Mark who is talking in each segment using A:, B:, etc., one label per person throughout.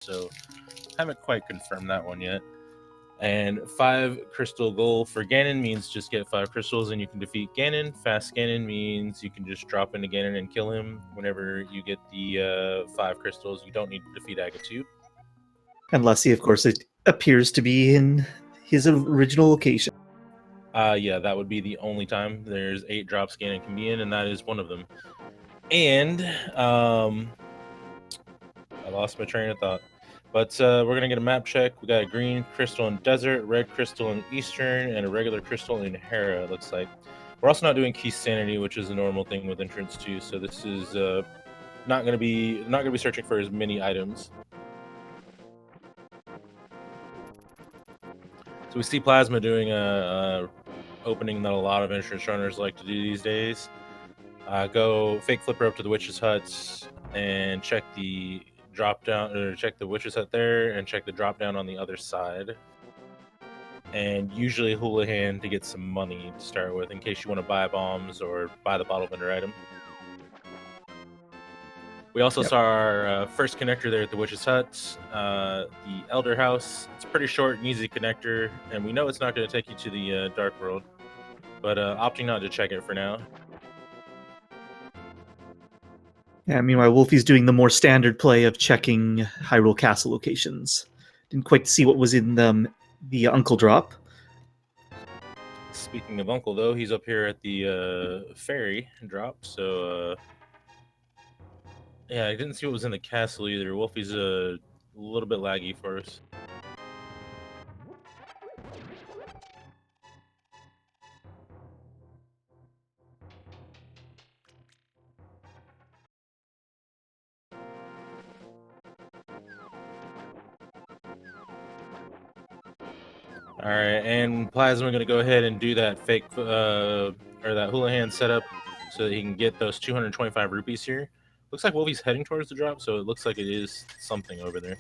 A: so haven't quite confirmed that one yet. And 5 crystal goal for Ganon means just get 5 crystals and you can defeat Ganon. Fast Ganon means you can just drop into Ganon and kill him whenever you get the 5 crystals. You don't need to defeat Agatu.
B: Unless he, of course, it appears to be in his original location.
A: Yeah, that would be the only time. There's 8 drops Ganon can be in, and that is one of them. And I lost my train of thought. But we're going to get a map check. We got a green crystal in Desert, red crystal in Eastern, and a regular crystal in Hera, it looks like. We're also not doing Key Sanity, which is a normal thing with Entrance 2, so this is not going to be searching for as many items. So we see Plasma doing a opening that a lot of entrance runners like to do these days. Go fake flipper up to the witch's huts and check the drop down, or check the witch's hut there, and check the drop down on the other side. And usually Houlihan to get some money to start with, in case you want to buy bombs or buy the bottle vendor item. We also saw our first connector there at the Witch's Hut, the Elder House. It's a pretty short and easy connector, and we know it's not going to take you to the Dark World, but opting not to check it for now.
B: Yeah, meanwhile, Wolfie's doing the more standard play of checking Hyrule Castle locations. Didn't quite see what was in the Uncle Drop.
A: Speaking of Uncle, though, he's up here at the ferry drop, so yeah, I didn't see what was in the castle either. Wolfie's a little bit laggy for us. All right, and Plasma going to go ahead and do that fake or that Houlihan setup so that he can get those 225 rupees here. Looks like Wolfie's heading towards the drop, so it looks like it is something over there.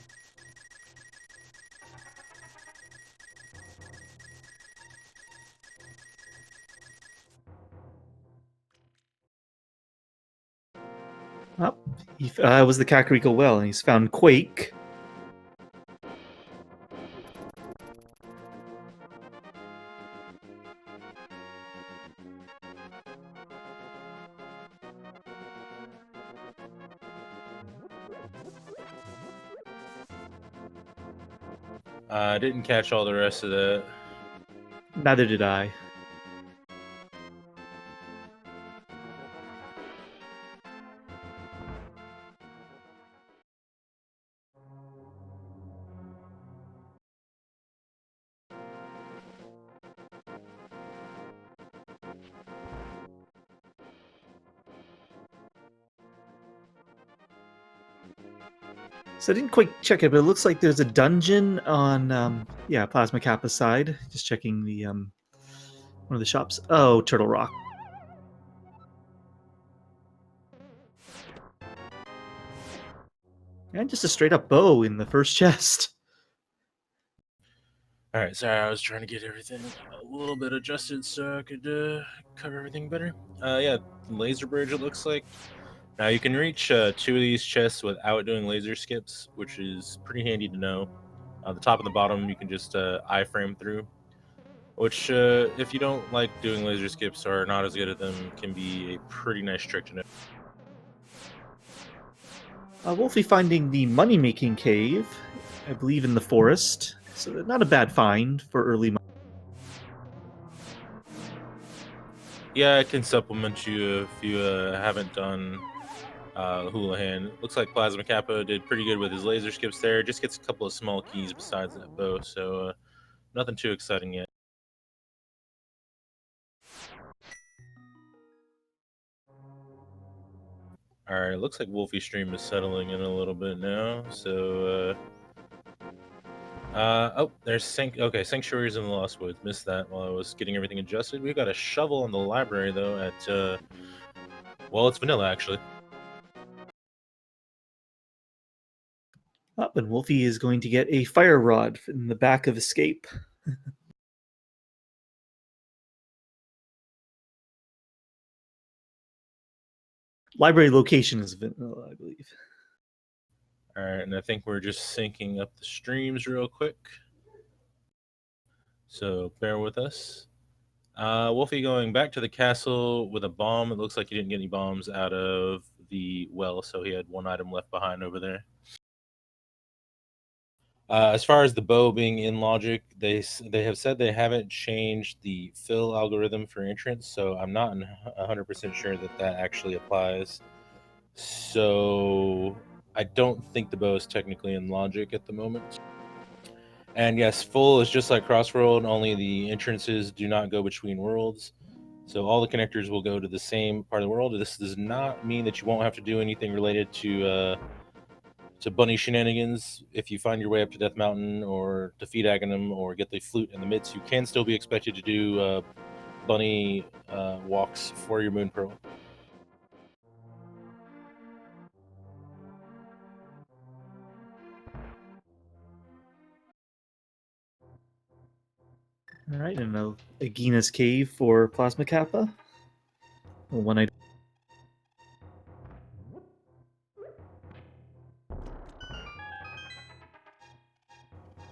B: Oh, he was the Kakariko Well, and he's found Quake.
A: I didn't catch all the rest of that.
B: Neither did I. So I didn't quite check it, but it looks like there's a dungeon on, Plasma Kappa's side. Just checking the one of the shops. Oh, Turtle Rock. And just a straight up bow in the first chest.
A: All right, sorry, I was trying to get everything a little bit adjusted so I could cover everything better. Yeah, laser bridge it looks like. Now you can reach 2 of these chests without doing laser skips, which is pretty handy to know. The top and the bottom you can just iframe through, which if you don't like doing laser skips or are not as good at them, can be a pretty nice trick to know.
B: Wolfie finding the money-making cave, I believe in the forest. So not a bad find for early money.
A: Yeah, it can supplement you if you haven't done Houlihan. Looks like Plasma Kappa did pretty good with his laser skips there. Just gets a couple of small keys besides that bow, so nothing too exciting yet. All right, looks like Wolfie stream is settling in a little bit now. So, oh, there's Sanctuaries in the Lost Woods. Missed that while I was getting everything adjusted. We've got a shovel in the library though. At well, it's vanilla actually.
B: Oh, and Wolfie is going to get a fire rod in the back of Escape. Library location is vanilla, I believe.
A: All right, and I think we're just syncing up the streams real quick. So bear with us. Wolfie going back to the castle with a bomb. It looks like he didn't get any bombs out of the well, so he had one item left behind over there. As far as the bow being in logic, they have said they haven't changed the fill algorithm for entrance, so I'm not 100% sure that that actually applies. So I don't think the bow is technically in logic at the moment. And yes, full is just like Crossworld, only the entrances do not go between worlds. So all the connectors will go to the same part of the world. This does not mean that you won't have to do anything related to bunny shenanigans. If you find your way up to Death Mountain or defeat Aghanim or get the flute in the midst, you can still be expected to do bunny walks for your Moon Pearl.
B: All right, and a Agina's Cave for Plasma Kappa. One item.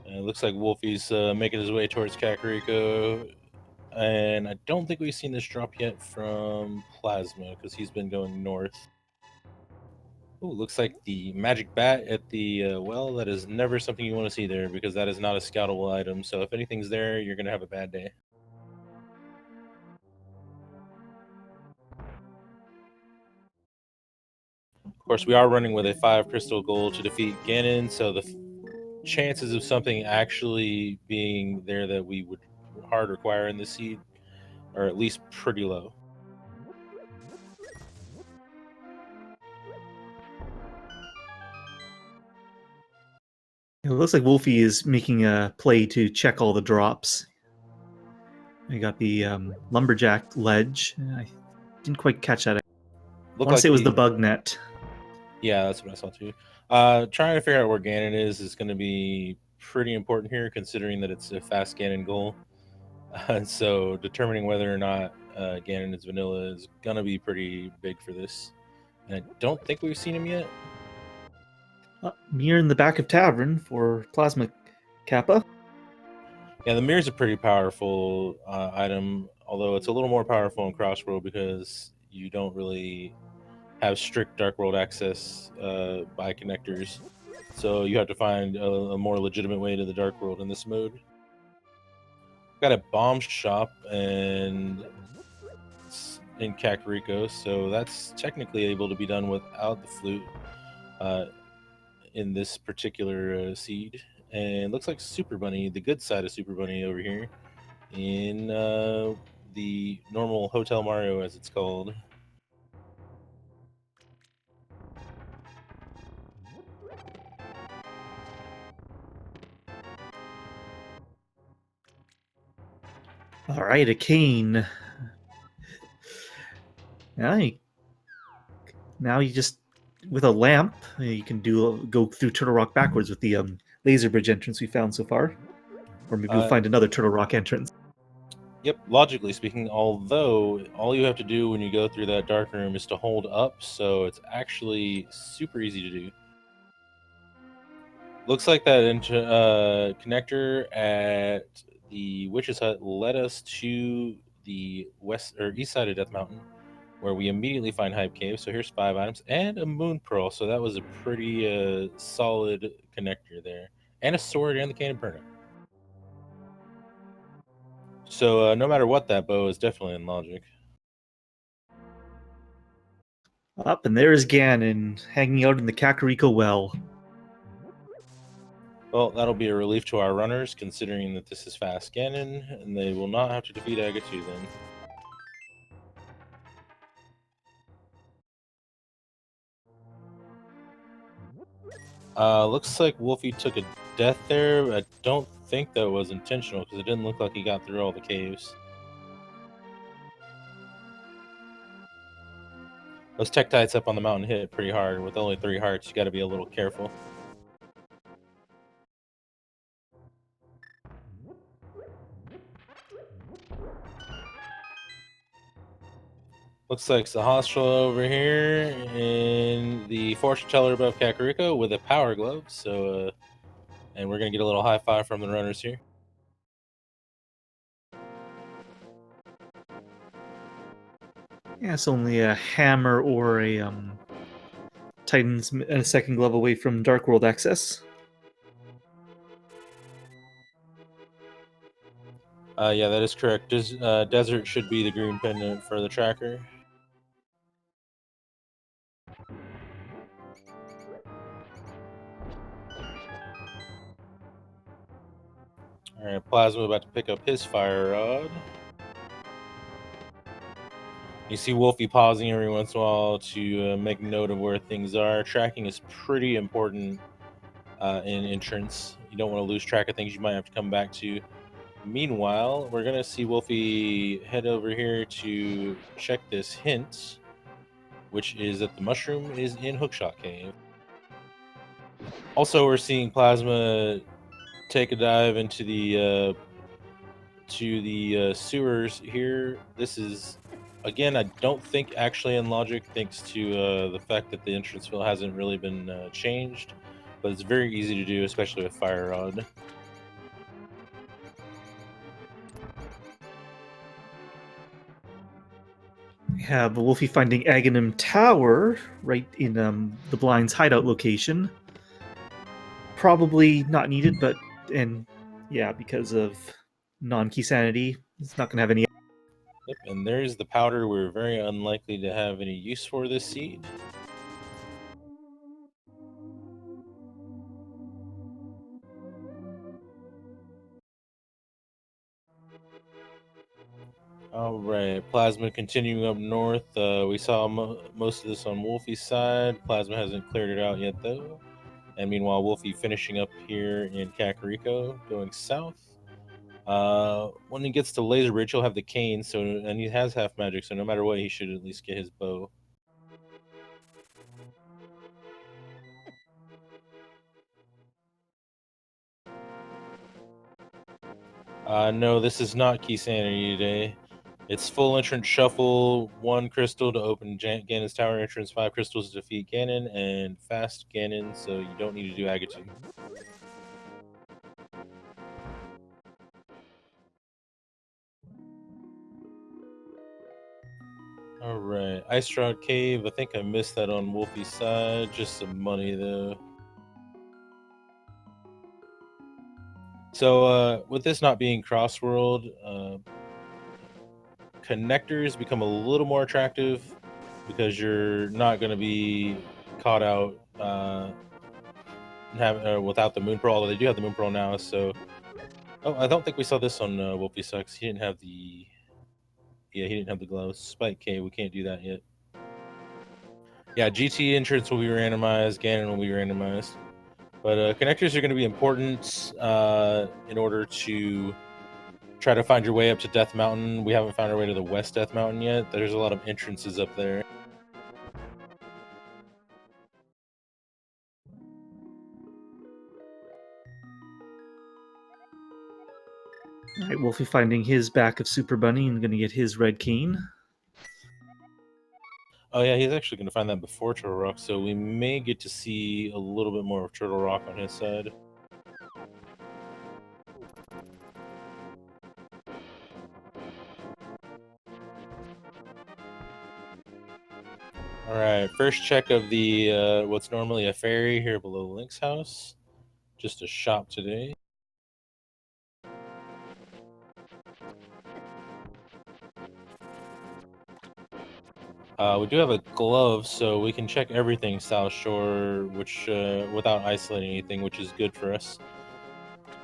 A: It looks like Wolfie's making his way towards Kakariko. And I don't think we've seen this drop yet from Plasma because he's been going north. Oh, looks like the magic bat at the well. That is never something you want to see there because that is not a scoutable item. So if anything's there, you're going to have a bad day. Of course, we are running with a 5 crystal goal to defeat Ganon, so the chances of something actually being there that we would hard require in this seed are at least pretty low.
B: It looks like Wolfie is making a play to check all the drops. I got the lumberjack ledge. I didn't quite catch that. I want to say it was the bug net.
A: Yeah, that's what I saw too. Trying to figure out where Ganon is going to be pretty important here, considering that it's a fast Ganon goal. So determining whether or not Ganon is vanilla is going to be pretty big for this. And I don't think we've seen him yet.
B: Mirror in the back of Tavern for Plasma Kappa.
A: Yeah, the mirror's a pretty powerful item, although it's a little more powerful in Crossworld because you don't really have strict Dark World access by connectors. So you have to find a more legitimate way to the Dark World in this mode. Got a bomb shop and in Kakariko, so that's technically able to be done without the flute in this particular seed. And looks like Super Bunny, the good side of Super Bunny over here, in the normal Hotel Mario, as it's called.
B: All right, a cane. Now you just with a lamp you can go through Turtle Rock backwards with the laser bridge entrance we found so far, or maybe we'll find another Turtle Rock entrance.
A: Yep, logically speaking, although all you have to do when you go through that dark room is to hold up, so it's actually super easy to do. Looks like that connector at the Witch's Hut led us to the west or east side of Death Mountain, where we immediately find Hype Cave. So here's 5 items and a Moon Pearl. So that was a pretty solid connector there, and a sword and the Cannon Burner. So no matter what, that bow is definitely in logic.
B: Up, and there is Ganon hanging out in the Kakariko well.
A: Well, that'll be a relief to our runners, considering that this is fast Ganon, and they will not have to defeat Agatu then. Looks like Wolfie took a death there. I don't think that was intentional, because it didn't look like he got through all the caves. Those Tektites up on the mountain hit pretty hard. With only 3 hearts, you got to be a little careful. Looks like it's the hostel over here and the fortune teller above Kakariko with a power glove. So, and we're gonna get a little high five from the runners here.
B: Yeah, it's only a hammer or a Titan's a second glove away from Dark World access.
A: Yeah, that is correct. Desert should be the green pendant for the tracker. All right, Plasma about to pick up his fire rod. You see Wolfie pausing every once in a while to make note of where things are. Tracking is pretty important in entrance. You don't want to lose track of things you might have to come back to. Meanwhile, we're going to see Wolfie head over here to check this hint, which is that the mushroom is in Hookshot Cave. Also, we're seeing Plasma take a dive into the sewers here. This is, again, I don't think actually in logic, thanks to the fact that the entrance fill hasn't really been changed, but it's very easy to do, especially with Fire Rod.
B: We have Wolfie finding Aghanim Tower right in the Blind's hideout location. Probably not needed, but and yeah, because of non-key sanity, it's not going to have any.
A: Yep, and there's the powder we're very unlikely to have any use for this seed. All right, Plasma continuing up north. We saw most of this on Wolfie's side. Plasma hasn't cleared it out yet, though. And meanwhile, Wolfie finishing up here in Kakariko, going south. When he gets to Laser Bridge, he'll have the cane, so and he has half magic, so no matter what, he should at least get his bow. No, this is not Key Sanity today. It's full entrance shuffle, 1 crystal to open Ganon's tower entrance, 5 crystals to defeat Ganon, and fast Ganon, so you don't need to do Agatu. Alright, Ice Rod Cave, I think I missed that on Wolfie's side, just some money though. So, with this not being Crossworld, connectors become a little more attractive because you're not going to be caught out without the Moon Pearl, although they do have the Moon Pearl now. So, oh, I don't think we saw this on Wolfie Sucks. He didn't have the, yeah, he didn't have the gloves. Spike K, we can't do that yet. Yeah, GT entrance will be randomized. Ganon will be randomized. But connectors are going to be important in order to try to find your way up to Death Mountain. We haven't found our way to the West Death Mountain yet. There's a lot of entrances up there.
B: All right, Wolfie finding his back of Super Bunny and going to get his red cane.
A: Oh yeah, he's actually going to find that before Turtle Rock, so we may get to see a little bit more of Turtle Rock on his side. All right, first check of the what's normally a ferry here below Link's house. Just a shop today. We do have a glove, so we can check everything South Shore, which without isolating anything, which is good for us.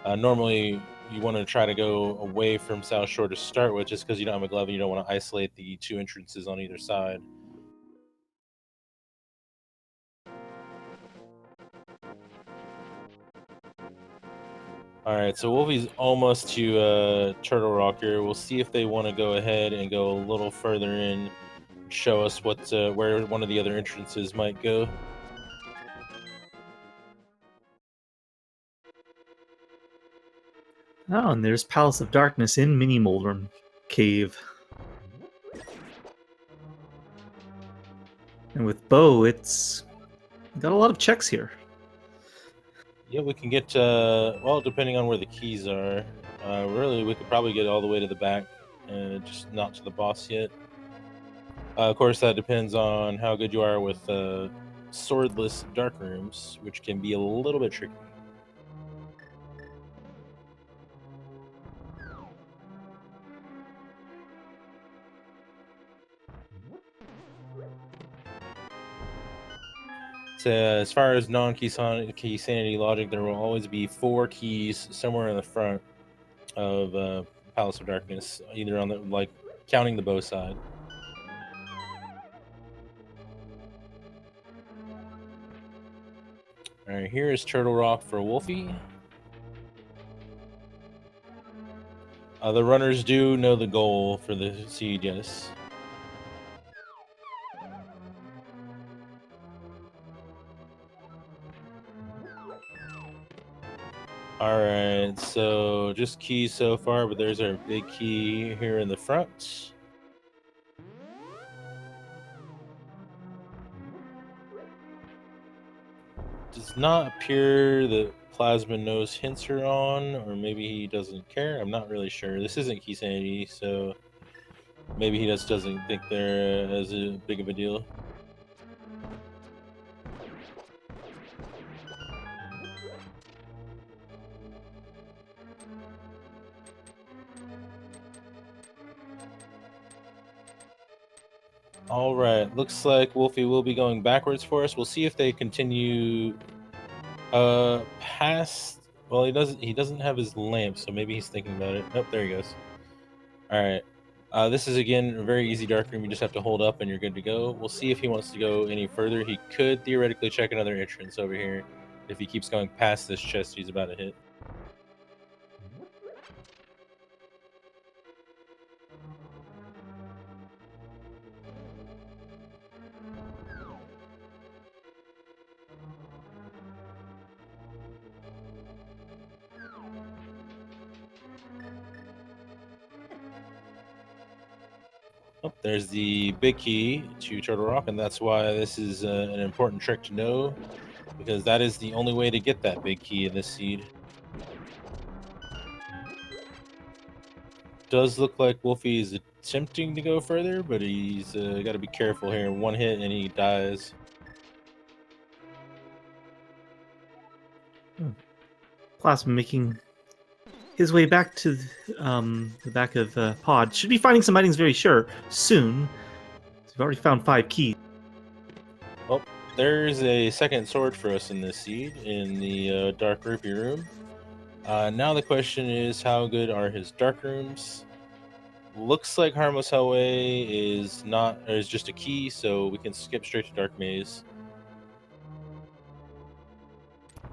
A: Normally, you want to try to go away from South Shore to start with, just because you don't have a glove and you don't want to isolate the 2 entrances on either side. All right, so Wolfie's almost to Turtle Rock here. We'll see if they want to go ahead and go a little further in, show us what where one of the other entrances might go.
B: Oh, and there's Palace of Darkness in Mini Moldrum Cave. And with Bo, it's got a lot of checks here.
A: Yeah, we can get, well, depending on where the keys are. Really, we could probably get all the way to the back, and just not to the boss yet. Of course, that depends on how good you are with swordless dark rooms, which can be a little bit tricky. So, as far as non-key sanity logic, there will always be 4 keys somewhere in the front of Palace of Darkness, either on the, like, counting the bow side. All right, here is Turtle Rock for Wolfie. The runners do know the goal for the seed, yes. All right, so just keys so far, but there's our big key here in the front. Does not appear that Plasma knows hints are on, or maybe he doesn't care. I'm not really sure. This isn't key sanity, so maybe he just doesn't think they're as big of a deal. All right, looks like Wolfie will be going backwards for us. We'll see if they continue past. Well, he doesn't have his lamp, so maybe he's thinking about it. Nope, there he goes. All right. This is, again, a very easy dark room. You just have to hold up and you're good to go. We'll see if he wants to go any further. He could theoretically check another entrance over here. If he keeps going past this chest he's about to hit. Oh, there's the big key to Turtle Rock, and that's why this is an important trick to know, because that is the only way to get that big key in this seed. Does look like Wolfie is attempting to go further, but he's got to be careful here. One hit and he dies.
B: Plasma making his way back to the back of Pod. Should be finding some items very soon. We've already found 5 keys.
A: Well, there's a second sword for us in this seed in the Dark Rupee room. Now the question is, how good are his dark rooms? Looks like Harmless Hellway is just a key, so we can skip straight to Dark Maze.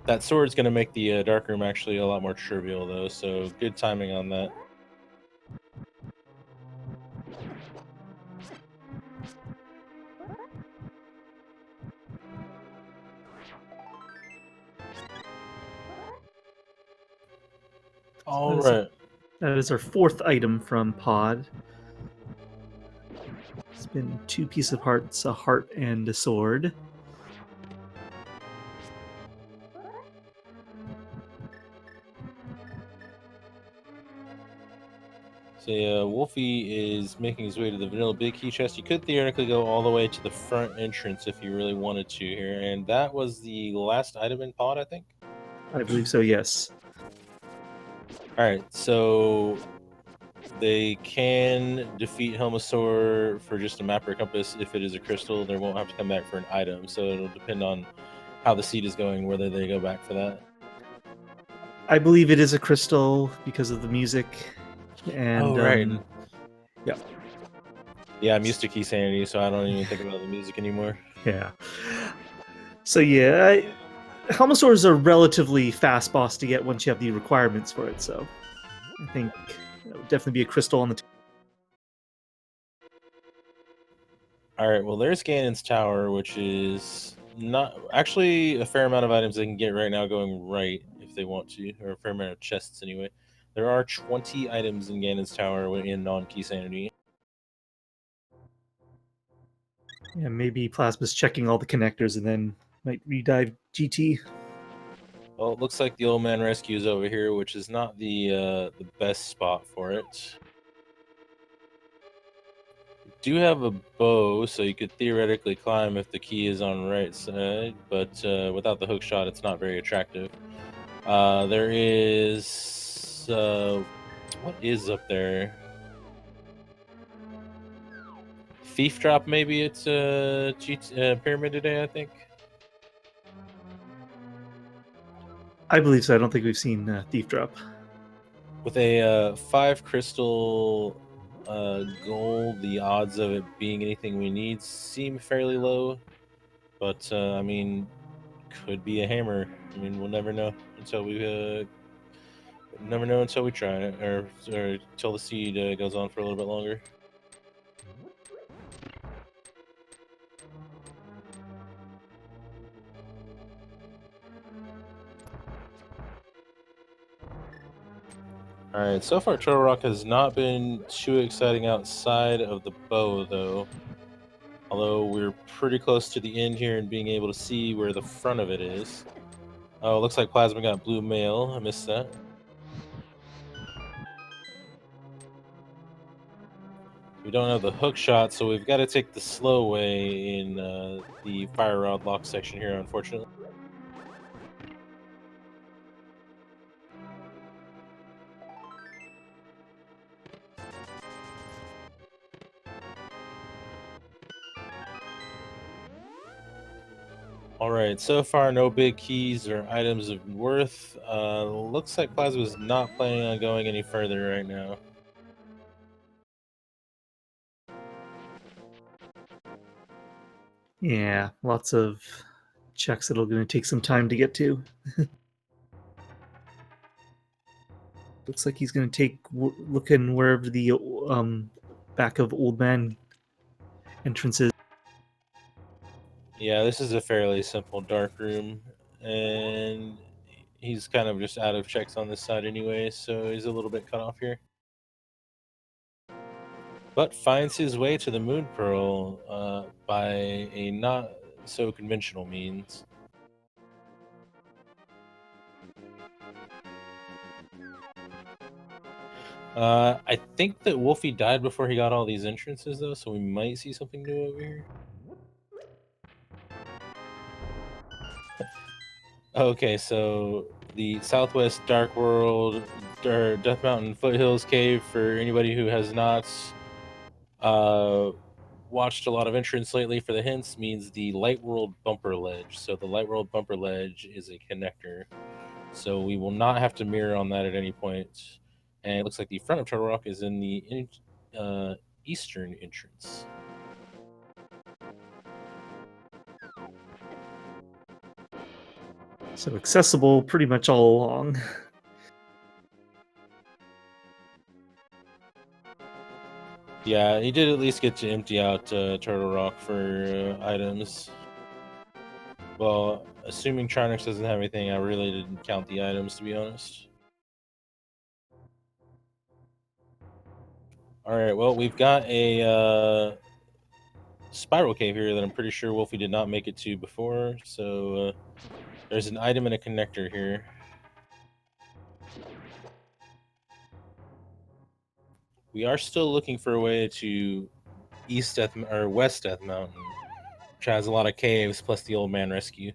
A: That sword's going to make the dark room actually a lot more trivial, though, so good timing on that. All right.
B: That is our 4th item from Pod. It's been 2 pieces of hearts, a heart, and a sword.
A: So yeah, Wolfie is making his way to the vanilla big key chest. You could theoretically go all the way to the front entrance if you really wanted to here, and that was the last item in Pod, I think.
B: I believe so, yes.
A: All right, so they can defeat Helmasaur for just a map or a compass if it is a crystal. They won't have to come back for an item, so it'll depend on how the seed is going, whether they go back for that.
B: I believe it is a crystal because of the music. And,
A: right.
B: Yeah.
A: Yeah, I'm used to key sanity, so I don't even think about the music anymore.
B: Yeah. So yeah, Helmasaur is a relatively fast boss to get once you have the requirements for it. So I think that would definitely be a crystal on the.
A: All right, well, there's Ganon's Tower, which is not actually a fair amount of items they can get right now going right if they want to, or a fair amount of chests anyway. There are 20 items in Ganon's Tower in non-key sanity.
B: Yeah, maybe Plasma's checking all the connectors and then might redive GT.
A: Well, it looks like the old man rescue is over here, which is not the best spot for it. You do have a bow, so you could theoretically climb if the key is on the right side, but without the hook shot, it's not very attractive. There is what is up there? Thief drop, maybe it's pyramid today, I think.
B: I believe so. I don't think we've seen Thief Drop.
A: With a 5 crystal gold, the odds of it being anything we need seem fairly low. But I mean, could be a hammer. I mean, we'll never know until we try it, or until the seed goes on for a little bit longer. All right, so far Turtle Rock has not been too exciting outside of the bow, though. Although we're pretty close to the end here and being able to see where the front of it is. Oh, it looks like Plasma got blue mail. I missed that. We don't have the hook shot, so we've got to take the slow way in the fire rod lock section here, unfortunately. All right, so far no big keys or items of worth. Looks like Plasma's not planning on going any further right now.
B: Yeah, lots of checks that'll going to take some time to get to. Looks like he's going to take looking wherever the back of Old Man entrance is.
A: Yeah, this is a fairly simple dark room, and he's kind of just out of checks on this side anyway, so he's a little bit cut off here. But finds his way to the Moon Pearl by a not so conventional means. I think that Wolfie died before he got all these entrances, though, so we might see something new over here. Okay, so the Southwest Dark World, or Death Mountain Foothills Cave, for anybody who has not watched a lot of entrance lately for the hints, means the Light World Bumper Ledge. So the Light World Bumper Ledge is a connector. So we will not have to mirror on that at any point. And it looks like the front of Turtle Rock is in the eastern entrance.
B: So accessible pretty much all along.
A: Yeah, he did at least get to empty out Turtle Rock for items. Well, assuming Trinix doesn't have anything, I really didn't count the items, to be honest. Alright, well, we've got a spiral cave here that I'm pretty sure Wolfie did not make it to before, so there's an item and a connector here. We are still looking for a way to West Death Mountain, which has a lot of caves plus the old man rescue.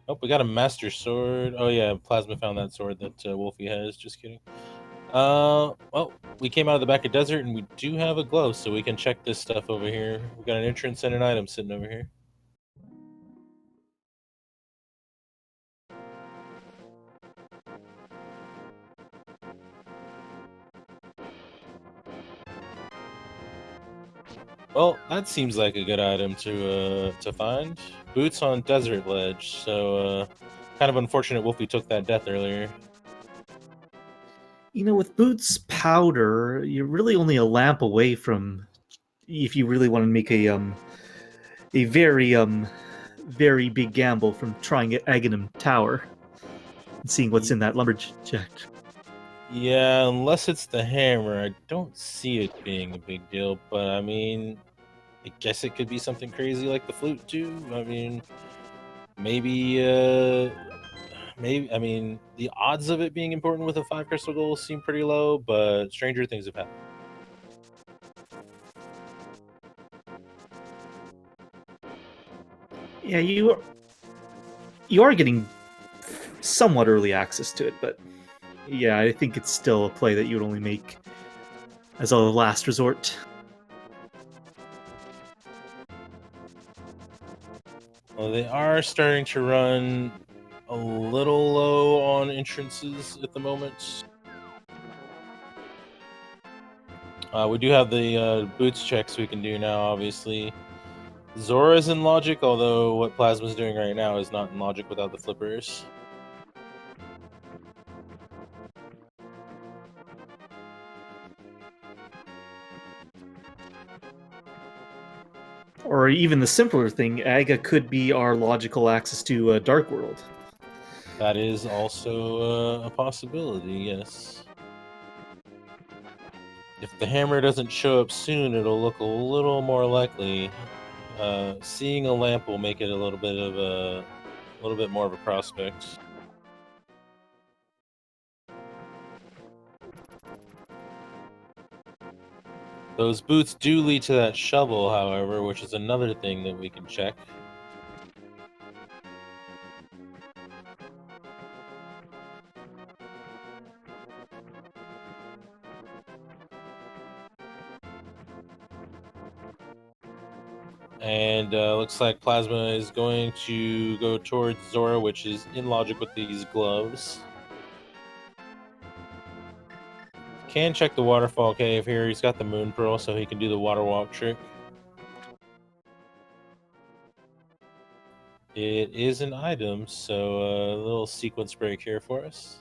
A: Oh, we got a master sword. Oh yeah, Plasma found that sword that Wolfie has. Just kidding. Well, we came out of the back of desert and we do have a glow, so we can check this stuff over here. We got an entrance and an item sitting over here. Well, that seems like a good item to find. Boots on desert ledge. So kind of unfortunate Wolfie took that death earlier.
B: You know, with Boots powder, you're really only a lamp away from, if you really want to make a very big gamble, from trying Aghanim Tower and seeing what's in that lumberjack.
A: Yeah, unless it's the hammer, I don't see it being a big deal. But I mean, I guess it could be something crazy like the flute too. I mean, maybe. Maybe. I mean, the odds of it being important with a 5 crystal goal seem pretty low, but stranger things have happened.
B: Yeah, you are getting somewhat early access to it, but yeah, I think it's still a play that you would only make as a last resort.
A: Well, they are starting to run a little low on entrances at the moment. We do have the boots checks we can do now, obviously. Zora's in logic, although what Plasma's doing right now is not in logic without the flippers.
B: Or even the simpler thing, Aga could be our logical access to Dark World.
A: That is also a possibility, yes. If the hammer doesn't show up soon, it'll look a little more likely. Seeing a lamp will make it a little bit more of a prospect. Those boots do lead to that shovel, however, which is another thing that we can check. And looks like Plasma is going to go towards Zora, which is in logic with these gloves. Can check the waterfall cave here. He's got the moon pearl, so he can do the water walk trick. It is an item, so a little sequence break here for us.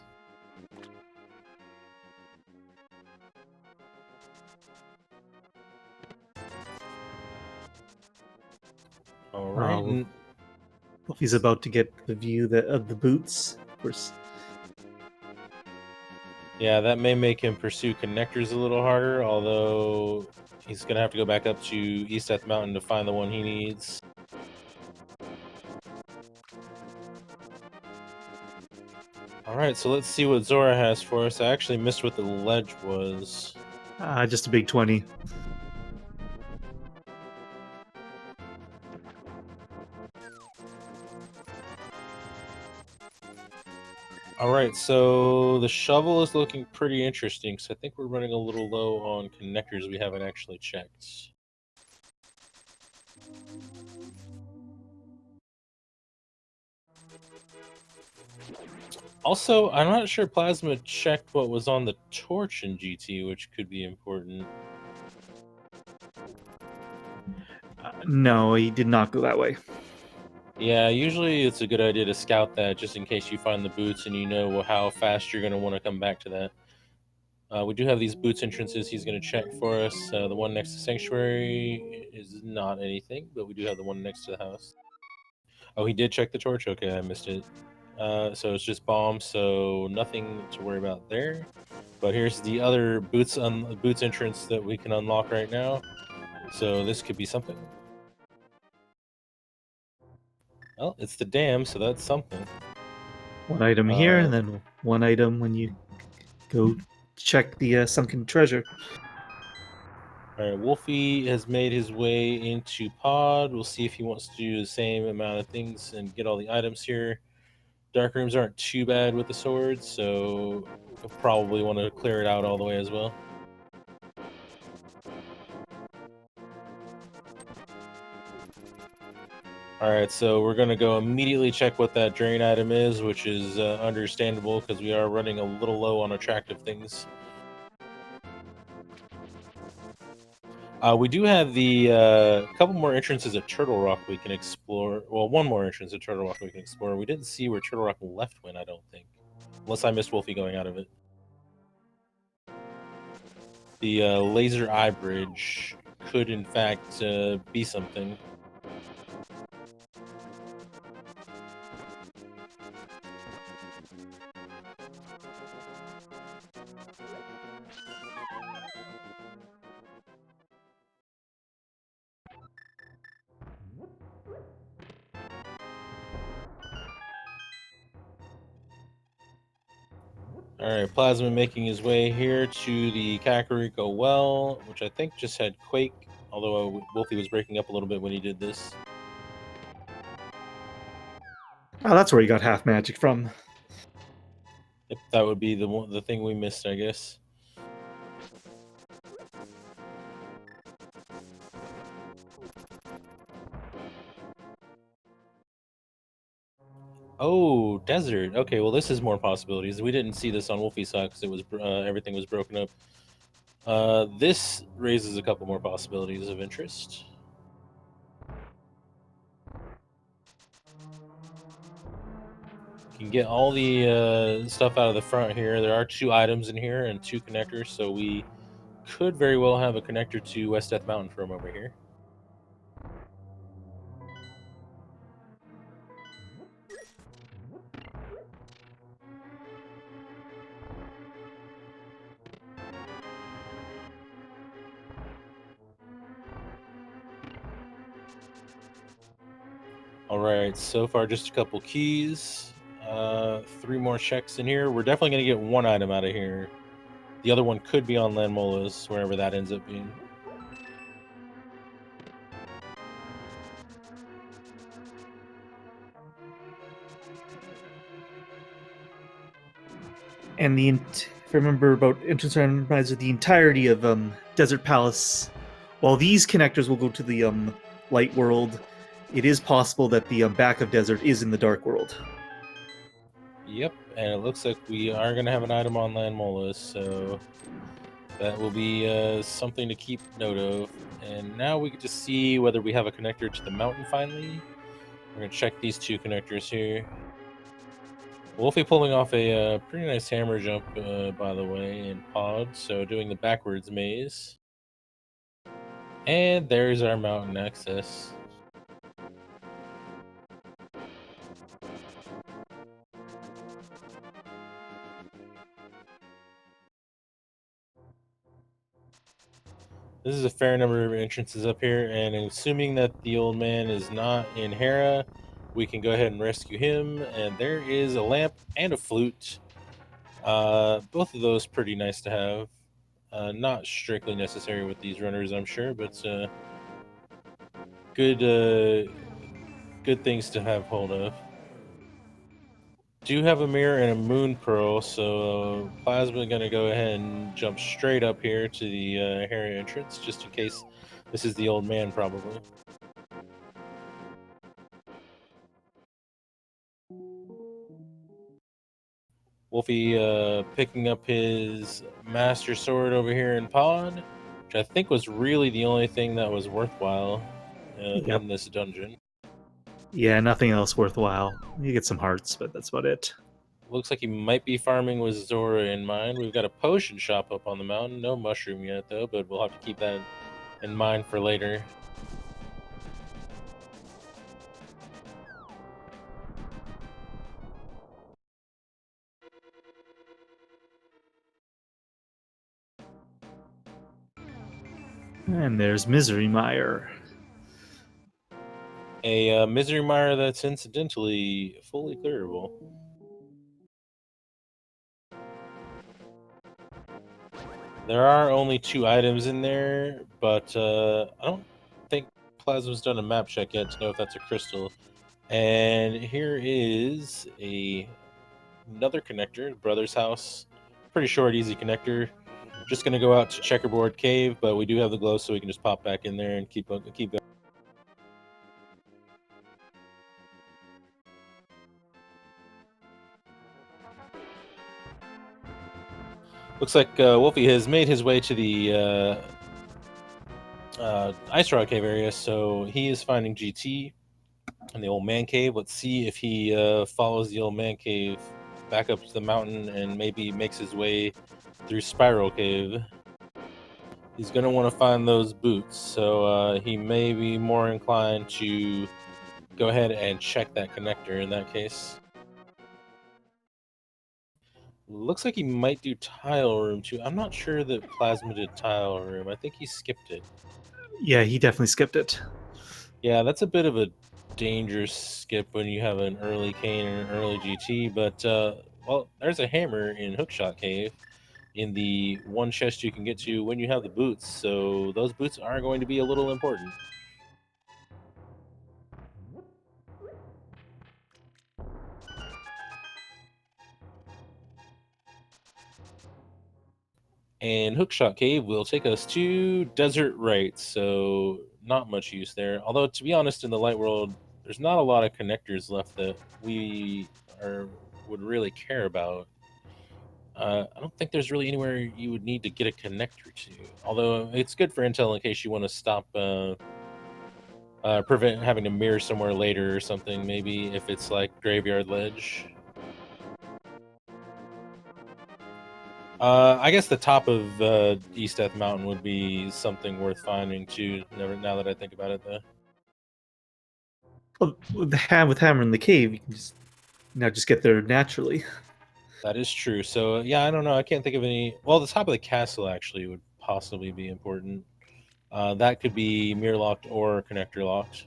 A: All right.
B: Wolfie's about to get the view of the boots, of course.
A: Yeah, that may make him pursue connectors a little harder, although he's going to have to go back up to East Death Mountain to find the one he needs. Alright, so let's see what Zora has for us. I actually missed what the ledge was.
B: Just a big 20.
A: Alright, so the shovel is looking pretty interesting, so I think we're running a little low on connectors we haven't actually checked. Also, I'm not sure Plasma checked what was on the torch in GT, which could be important.
B: No, he did not go that way.
A: Yeah, usually it's a good idea to scout that just in case you find the boots and you know how fast you're going to want to come back to that. We do have these boots entrances he's going to check for us. The one next to Sanctuary is not anything, but we do have the one next to the house. Oh, he did check the torch? Okay, I missed it. So it's just bombs, so nothing to worry about there. But here's the other boots entrance that we can unlock right now. So this could be something. Well, it's the dam, so that's something.
B: One item here, and then one item when you go check the sunken treasure.
A: Alright, Wolfie has made his way into Pod. We'll see if he wants to do the same amount of things and get all the items here. Dark rooms aren't too bad with the swords, so he'll probably want to clear it out all the way as well. Alright, so we're going to go immediately check what that drain item is, which is understandable because we are running a little low on attractive things. We do have the couple more entrances at Turtle Rock we can explore. Well, one more entrance at Turtle Rock we can explore. We didn't see where Turtle Rock left went, I don't think. Unless I missed Wolfie going out of it. The laser eye bridge could, in fact, be something. All right, Plasma making his way here to the Kakariko well, which I think just had Quake, although Wolfie was breaking up a little bit when he did this.
B: Oh, that's where he got half magic from.
A: Yep, that would be the thing we missed, I guess. Oh, desert. Okay, well this is more possibilities. We didn't see this on Wolfie's side because it was everything was broken up. This raises a couple more possibilities of interest. Can get all the stuff out of the front here. There are 2 items in here and 2 connectors, so we could very well have a connector to West Death Mountain from over here. All right, so far just a couple keys. 3 more checks in here. We're definitely going to get 1 item out of here. The other one could be on Lanmola's, wherever that ends up being.
B: And if I remember about entrance randomizer, the entirety of Desert Palace, while these connectors will go to the light world, it is possible that the back of Desert is in the dark world.
A: Yep, and it looks like we are going to have an item on Lanmola's, so that will be something to keep note of. And now we get to see whether we have a connector to the mountain finally. We're going to check these 2 connectors here. Wolfie pulling off a pretty nice hammer jump, by the way, in pod, so doing the backwards maze. And there's our mountain access. This is a fair number of entrances up here, and assuming that the old man is not in Hera, we can go ahead and rescue him. And there is a lamp and a flute. Both of those pretty nice to have. Not strictly necessary with these runners, I'm sure, but good things to have hold of. Do have a mirror and a moon pearl, so Plasma gonna go ahead and jump straight up here to the Hera entrance, just in case this is the old man, probably. Wolfie picking up his Master Sword over here in Pod, which I think was really the only thing that was worthwhile
B: Yep.
A: in this dungeon.
B: Yeah, nothing else worthwhile. You get some hearts, but that's about it.
A: Looks like he might be farming with Zora in mind. We've got a potion shop up on the mountain. No mushroom yet, though, but we'll have to keep that in mind for later.
B: And there's Misery Mire.
A: A Misery Mire that's incidentally fully clearable. There are only 2 items in there, but I don't think Plasma's done a map check yet to know if that's a crystal. And here is another connector, Brother's House. Pretty short, easy connector. Just gonna go out to Checkerboard Cave, but we do have the glow, so we can just pop back in there and keep going. Looks like Wolfie has made his way to the Ice Rock Cave area, so he is finding GT in the old man cave. Let's see if he follows the old man cave back up to the mountain and maybe makes his way through Spiral Cave. He's going to want to find those boots, so he may be more inclined to go ahead and check that connector in that case. Looks like he might do Tile Room too. I'm not sure that Plasma did Tile Room. I think he skipped it.
B: Yeah, he definitely skipped it.
A: Yeah, that's a bit of a dangerous skip when you have an early Kane and an early GT, but well, there's a hammer in Hookshot Cave in the one chest you can get to when you have the boots. So those boots are going to be a little important. And Hookshot Cave will take us to Desert Right, so not much use there. Although, to be honest, in the Light World, there's not a lot of connectors left that we would really care about. I don't think there's really anywhere you would need to get a connector to. Although it's good for intel in case you want to stop, prevent having to mirror somewhere later or something. Maybe if it's like Graveyard Ledge. I guess the top of East Death Mountain would be something worth finding too. Now that I think about it, though.
B: Well, with hammer in the cave, you can just get there naturally.
A: That is true. So yeah, I don't know. I can't think of any. Well, the top of the castle actually would possibly be important. That could be mirror locked or connector locked.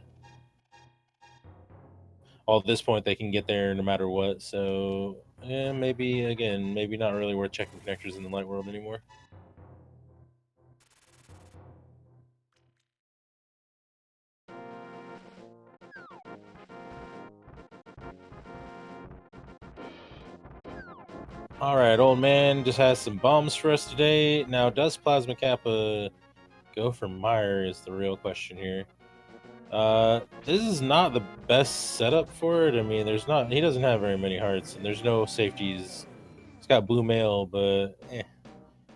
A: Well, at this point, they can get there no matter what. So yeah, maybe again, maybe not really worth checking connectors in the light world anymore. All right, old man just has some bombs for us today. Now, does Plasma Kappa go for Meyer is the real question here. This is not the best setup for it. I mean, he doesn't have very many hearts, and there's no safeties. He's got blue mail, but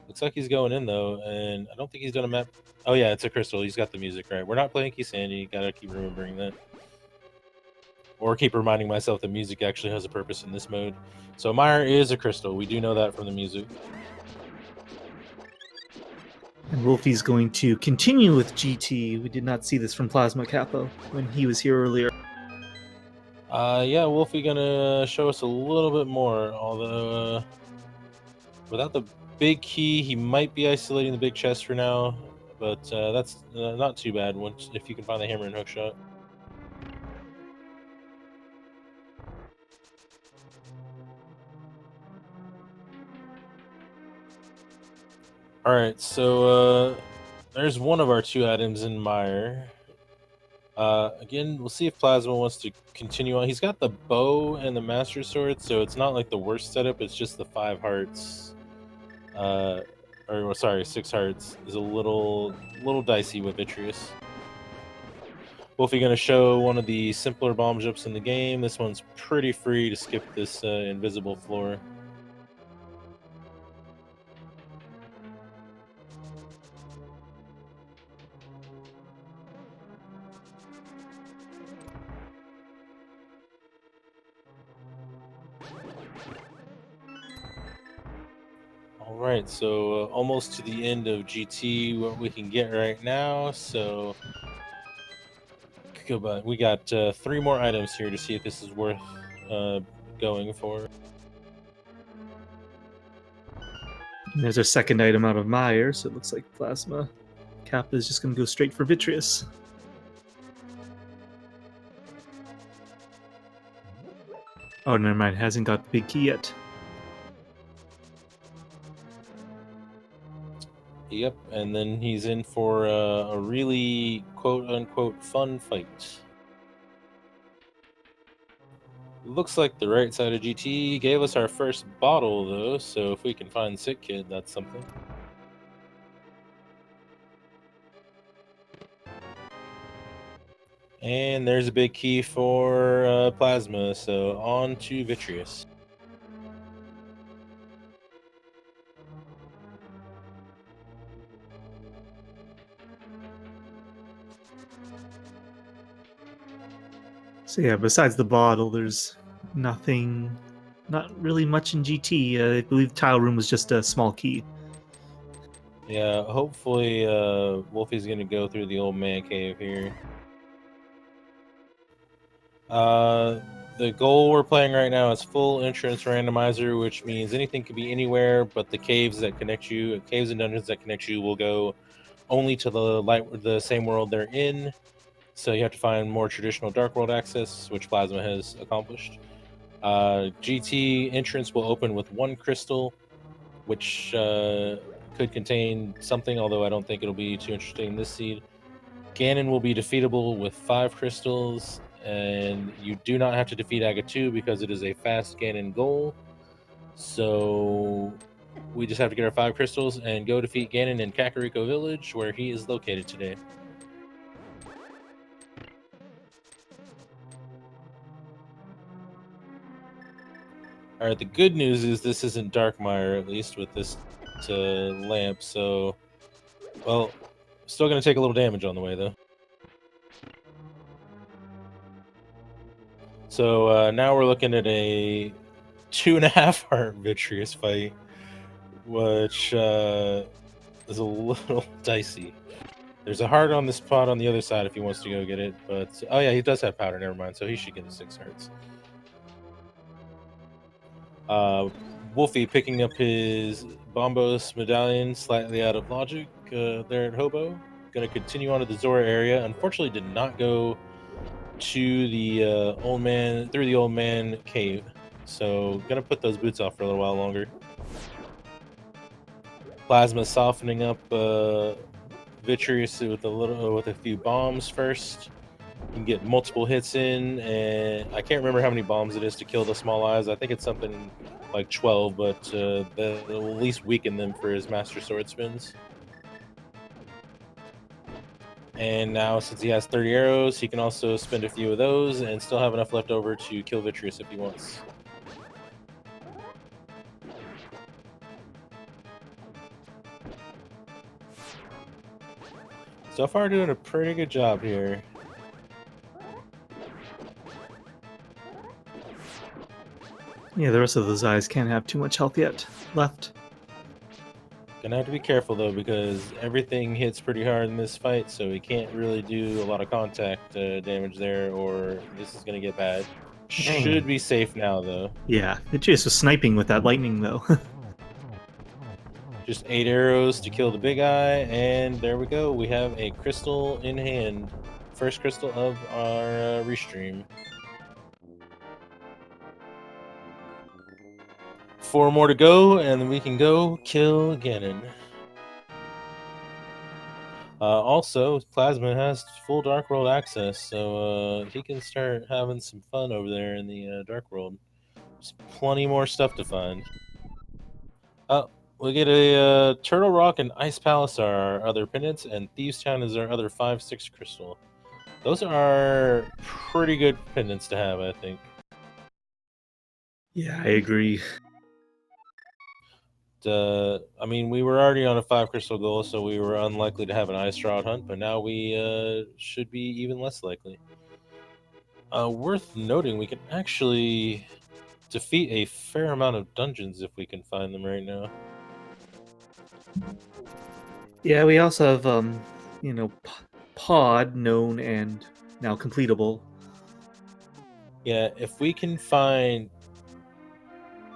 A: looks like he's going in though, and I don't think he's gonna map. Oh yeah, it's a crystal. He's got the music right. We're not playing Key Sandy. Gotta keep remembering that, or keep reminding myself that music actually has a purpose in this mode. So Meyer is a crystal. We do know that from the music.
B: And Wolfie's going to continue with GT. We did not see this from Plasma Capo when he was here earlier.
A: Yeah, Wolfie gonna show us a little bit more, although without the big key, he might be isolating the big chest for now, but that's not too bad once if you can find the hammer and hook shot. All right, so there's one of our two items in Meyer. Again, we'll see if Plasma wants to continue on. He's got the bow and the Master Sword, so it's not like the worst setup. It's just the 5 hearts, or sorry, 6 hearts is a little dicey with Vitreous. Wolfie gonna show one of the simpler bomb jumps in the game. This one's pretty free to skip this invisible floor. All right, so almost to the end of GT, what we can get right now. So we got 3 more items here to see if this is worth going for.
B: And there's our second item out of Meyer, so it looks like Plasma Kappa is just going to go straight for Vitreous. Oh, never mind. Hasn't got the big key yet.
A: Yep, and then he's in for a really quote-unquote fun fight. Looks like the right side of GT gave us our first bottle, though, so if we can find Sick Kid, that's something. And there's a big key for Plasma, so on to Vitreous.
B: So yeah, besides the bottle, there's nothing, not really much in GT. I believe Tile Room was just a small key.
A: Yeah, hopefully Wolfie's going to go through the old man cave here. The goal we're playing right now is full entrance randomizer, which means anything can be anywhere, but the caves and dungeons that connect you will go only to the same world they're in. So you have to find more traditional Dark World access, which Plasma has accomplished. GT entrance will open with 1 crystal, which could contain something, although I don't think it'll be too interesting in this seed. Ganon will be defeatable with 5 crystals, and you do not have to defeat Aga 2 because it is a fast Ganon goal. So we just have to get our 5 crystals and go defeat Ganon in Kakariko Village, where he is located today. All right, the good news is this isn't Darkmire, at least with this lamp, so, well, still going to take a little damage on the way, though. So now we're looking at a 2.5 heart Vitreous fight, which is a little dicey. There's a heart on this pot on the other side if he wants to go get it, but oh yeah, he does have powder. Never mind, so he should get his 6 hearts. Wolfie picking up his Bombos medallion slightly out of logic there at Hobo. Gonna continue on to the Zora area. Unfortunately, did not go to the old man cave. So gonna put those boots off for a little while longer. Plasma softening up Vitreous with a few bombs first. You can get multiple hits in, and I can't remember how many bombs it is to kill the small eyes. I think it's something like 12, but that will at least weaken them for his Master Sword spins. And now, since he has 30 arrows, he can also spend a few of those and still have enough left over to kill Vitreous if he wants. So far, doing a pretty good job here.
B: Yeah, the rest of those eyes can't have too much health yet left.
A: Gonna have to be careful though, because everything hits pretty hard in this fight, so he can't really do a lot of contact damage there, or this is gonna get bad.
B: Dang.
A: Should be safe now though.
B: Yeah, Vitreous was sniping with that lightning though.
A: Just 8 arrows to kill the big eye, and there we go. We have a crystal in hand. First crystal of our restream. 4 more to go, and then we can go kill Ganon. Also, Plasma has full Dark World access, so he can start having some fun over there in the Dark World. There's plenty more stuff to find. We get a Turtle Rock and Ice Palace are our other pendants, and Thieves Town is our other 5/6 crystal. Those are pretty good pendants to have, I think.
B: Yeah, I agree.
A: I mean, we were already on a 5 crystal goal, so we were unlikely to have an Ice Rod hunt, but now we should be even less likely. Worth noting, we can actually defeat a fair amount of dungeons if we can find them right now.
B: Yeah, we also have, Pod, known and now completable.
A: Yeah, if we can find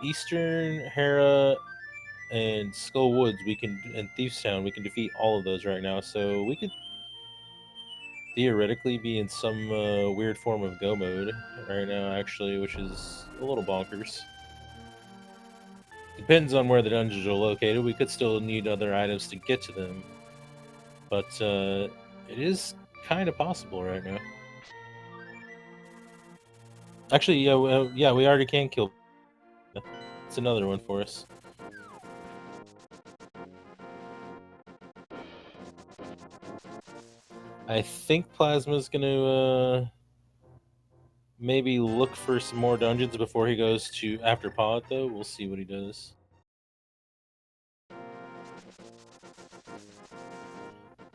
A: Eastern, Hera, and Skull Woods, and Thieves Town, we can defeat all of those right now. So we could theoretically be in some weird form of go mode right now, actually, which is a little bonkers. Depends on where the dungeons are located. We could still need other items to get to them, but it is kind of possible right now. Actually, yeah, we already can kill. It's another one for us. I think Plasma's gonna maybe look for some more dungeons before he goes to after Pod, though. We'll see what he does.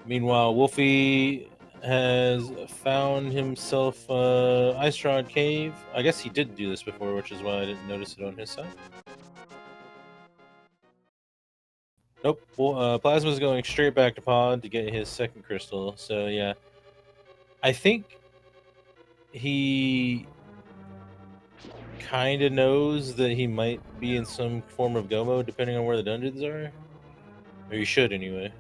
A: Meanwhile, Wolfie has found himself Ice Rod Cave. I guess he did do this before, which is why I didn't notice it on his side. Nope. Well, Plasma's going straight back to Pod to get his second crystal. So yeah, I think he kind of knows that he might be in some form of go mode, depending on where the dungeons are. Or you should anyway.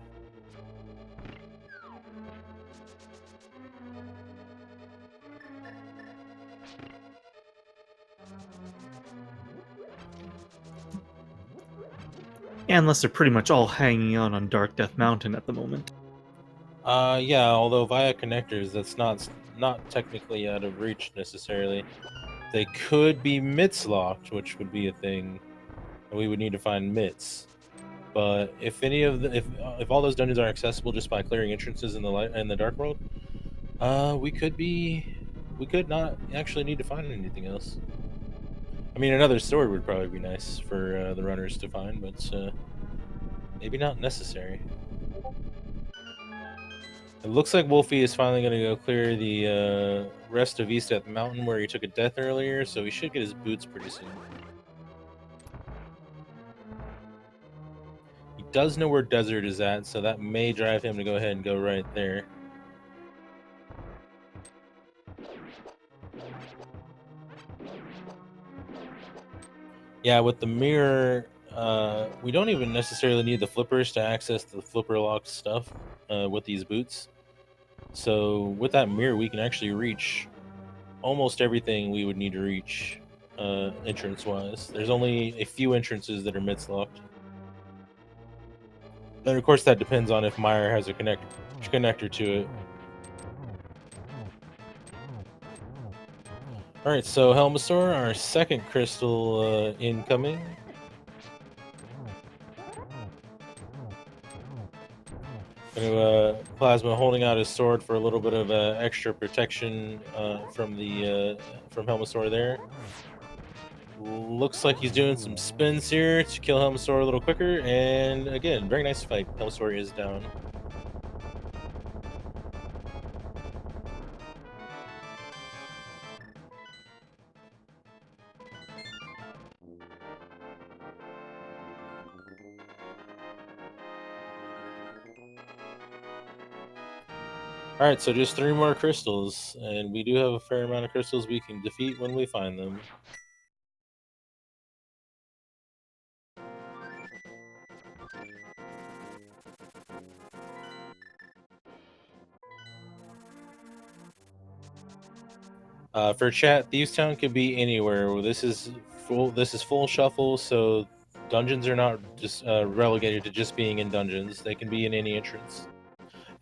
B: Yeah, unless they're pretty much all hanging out on Dark Death Mountain at the moment.
A: Yeah, although via connectors, that's not technically out of reach necessarily. They could be MITs locked, which would be a thing, and we would need to find MITs. But if any of the if all those dungeons are accessible just by clearing entrances in the light in the dark world, we could not actually need to find anything else. I mean, another sword would probably be nice for the runners to find, but maybe not necessary. It looks like Wolfie is finally going to go clear the rest of East at the Mountain where he took a death earlier, so he should get his boots pretty soon. He does know where Desert is at, so that may drive him to go ahead and go right there. Yeah, with the mirror, we don't even necessarily need the flippers to access the flipper locked stuff with these boots. So with that mirror, we can actually reach almost everything we would need to reach entrance-wise. There's only a few entrances that are MIDS locked. And of course, that depends on if Meyer has a connector to it. All right, so Helmasaur, our second crystal incoming. Plasma holding out his sword for a little bit of extra protection from Helmasaur there. Looks like he's doing some spins here to kill Helmasaur a little quicker, and again, very nice fight. Helmasaur is down. Alright, so just 3 more crystals, and we do have a fair amount of crystals we can defeat when we find them. For chat, Thieves Town could be anywhere. This is full shuffle, so dungeons are not just relegated to just being in dungeons. They can be in any entrance.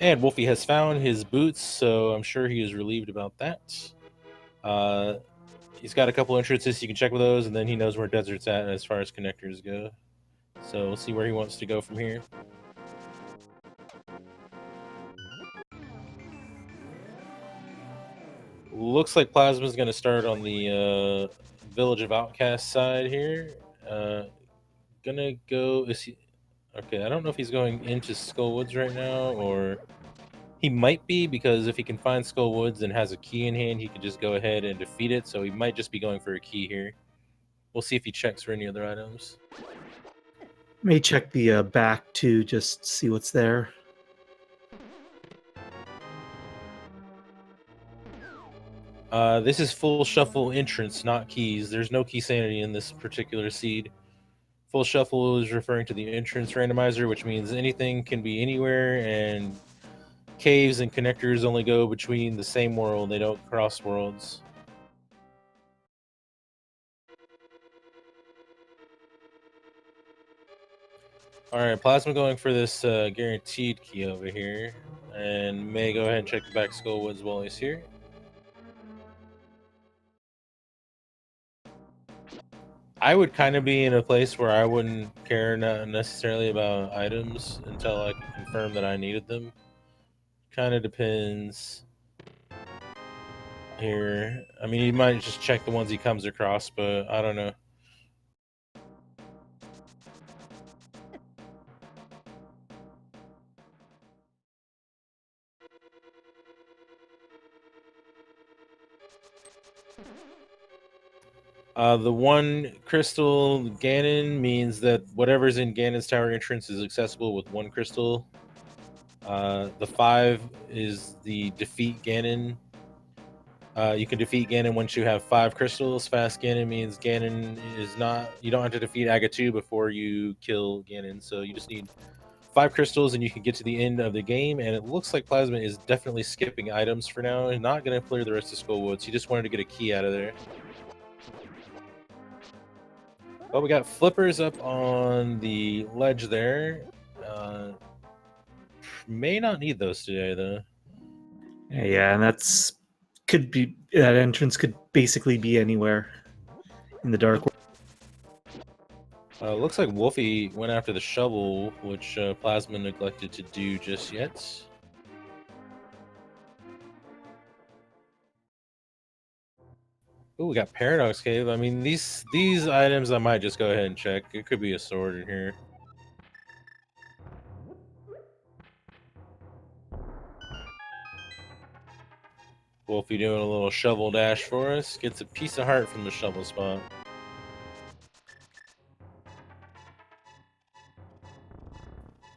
A: And Wolfie has found his boots, so I'm sure he is relieved about that. He's got a couple entrances, you can check with those, and then he knows where Desert's at as far as connectors go. So we'll see where he wants to go from here. Looks like Plasma's going to start on the Village of Outcasts side here. Gonna go. Is he? Okay, I don't know if he's going into Skullwoods right now, or he might be, because if he can find Skullwoods and has a key in hand, he could just go ahead and defeat it. So he might just be going for a key here. We'll see if he checks for any other items.
B: May check the back to just see what's there.
A: This is full shuffle entrance, not keys. There's no key sanity in this particular seed. Full shuffle is referring to the entrance randomizer, which means anything can be anywhere, and caves and connectors only go between the same world. They don't cross worlds. Alright, Plasma going for this guaranteed key over here. And may go ahead and check the back Skullwoods while he's here. I would kind of be in a place where I wouldn't care necessarily about items until I could confirm that I needed them. Kind of depends here. I mean, he might just check the ones he comes across, but I don't know. The one crystal Ganon means that whatever's in Ganon's tower entrance is accessible with one crystal. The 5 is the defeat Ganon. You can defeat Ganon once you have 5 crystals. Fast Ganon means Ganon is not. You don't have to defeat Agatu before you kill Ganon, so you just need 5 crystals and you can get to the end of the game. And it looks like Plasma is definitely skipping items for now and not going to clear the rest of Skullwoods. He just wanted to get a key out of there. Well, we got flippers up on the ledge there. May not need those today, though.
B: Yeah, and that entrance could basically be anywhere in the dark.
A: Looks like Wolfie went after the shovel, which Plasma neglected to do just yet. Oh, we got Paradox Cave. I mean, these items I might just go ahead and check. It could be a sword in here. Wolfie doing a little shovel dash for us. Gets a piece of heart from the shovel spot.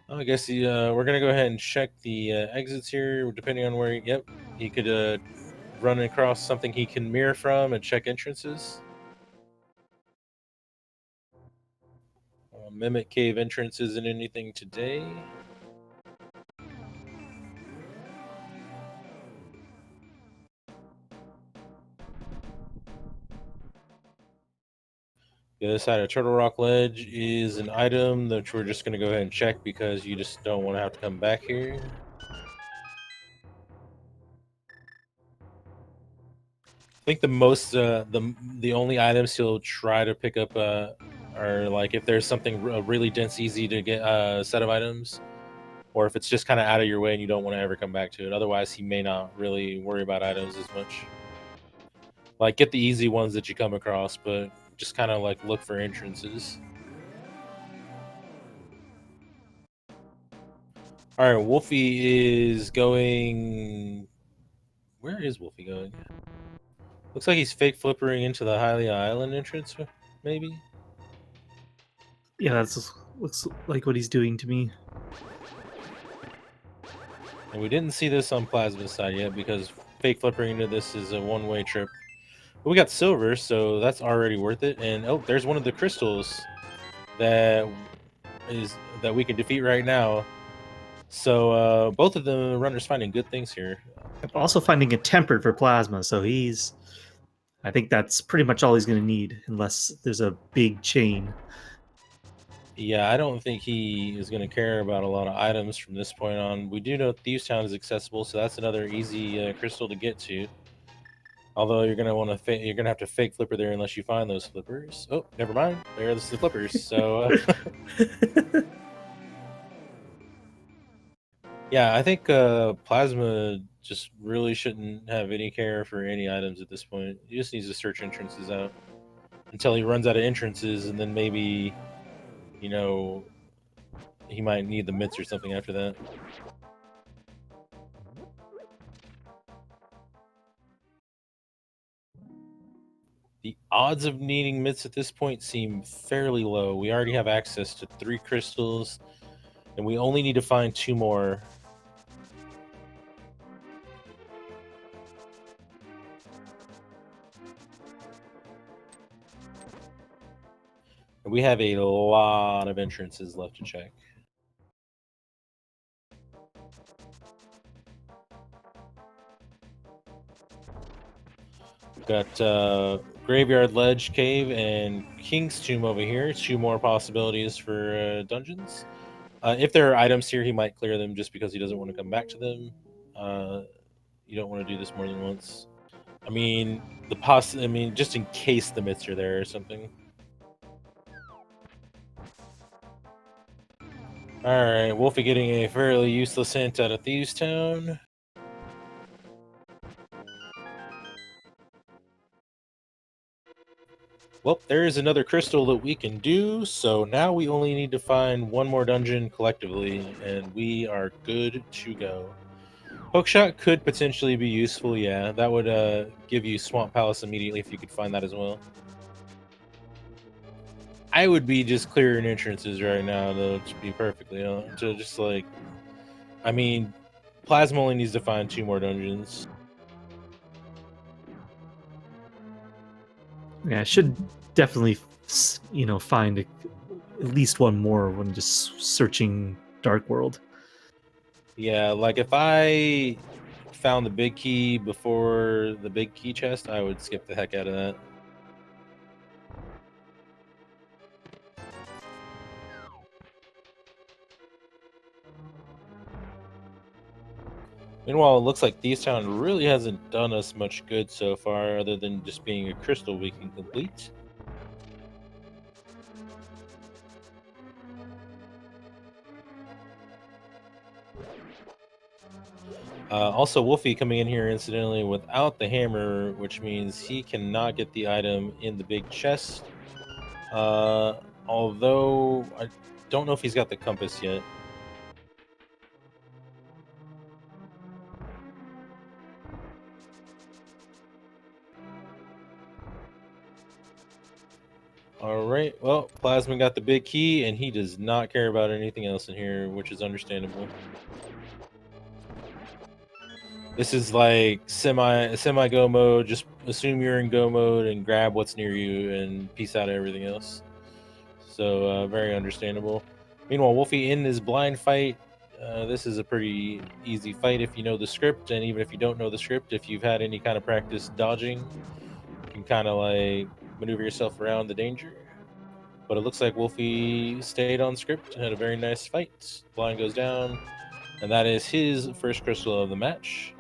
A: I guess we're gonna go ahead and check the exits here, depending on where. Yep, he could run across something he can mirror from and check entrances. Mimic Cave entrance isn't anything today. The other side of Turtle Rock Ledge is an item that we're just going to go ahead and check because you just don't want to have to come back here. I think the only items he'll try to pick up are like if there's something really dense, easy to get set of items, or if it's just kind of out of your way and you don't want to ever come back to it. Otherwise, he may not really worry about items as much. Like get the easy ones that you come across, but just kind of like look for entrances. All right, Wolfie is going. Where is Wolfie going? Looks like he's fake flippering into the Hylia Island entrance, maybe.
B: Yeah, that's looks like what he's doing to me.
A: And we didn't see this on Plasma's side yet because fake flippering into this is a one-way trip. But we got silver, so that's already worth it. And oh, there's one of the crystals that we can defeat right now. So both of the runners finding good things here.
B: I'm also finding a tempered for Plasma, so I think that's pretty much all he's going to need, unless there's a big chain.
A: Yeah, I don't think he is going to care about a lot of items from this point on. We do know Thieves Town is accessible, so that's another easy crystal to get to. Although you're gonna want to, you're gonna have to fake flipper there unless you find those flippers. Oh, never mind. There's the flippers. So, yeah, I think Plasma just really shouldn't have any care for any items at this point. He just needs to search entrances out until he runs out of entrances, and then maybe, you know, he might need the mitts or something after that. The odds of needing mitts at this point seem fairly low. We already have access to 3 crystals, and we only need to find 2 more. We have a lot of entrances left to check. Got Graveyard Ledge Cave and King's Tomb over here. 2 more possibilities for dungeons. If there are items here, he might clear them just because he doesn't want to come back to them. You don't want to do this more than once. I mean, just in case the myths are there or something. Alright, Wolfie getting a fairly useless hint out of Thieves Town. Well, there is another crystal that we can do, so now we only need to find 1 more dungeon collectively, and we are good to go. Hookshot could potentially be useful, yeah. That would give you Swamp Palace immediately if you could find that as well. I would be just clearing entrances right now, though, to be perfectly honest. To just like, I mean, Plasma only needs to find 2 more dungeons.
B: Yeah, I should definitely, find at least 1 more when just searching Dark World.
A: Yeah, like if I found the big key before the big key chest, I would skip the heck out of that. Meanwhile, it looks like Thieves Town really hasn't done us much good so far, other than just being a crystal we can complete. Also, Wolfie coming in here incidentally without the hammer, which means he cannot get the item in the big chest. Although I don't know if he's got the compass yet. Alright, well, Plasma got the big key, and he does not care about anything else in here, which is understandable. This is like semi go mode. Just assume you're in go mode and grab what's near you and peace out everything else. So very understandable. Meanwhile, Wolfie in his blind fight. This is a pretty easy fight if you know the script, and even if you don't know the script, if you've had any kind of practice dodging, you can kind of like maneuver yourself around the danger. But it looks like Wolfie stayed on script and had a very nice fight. Blind goes down, and that is his first crystal of the match.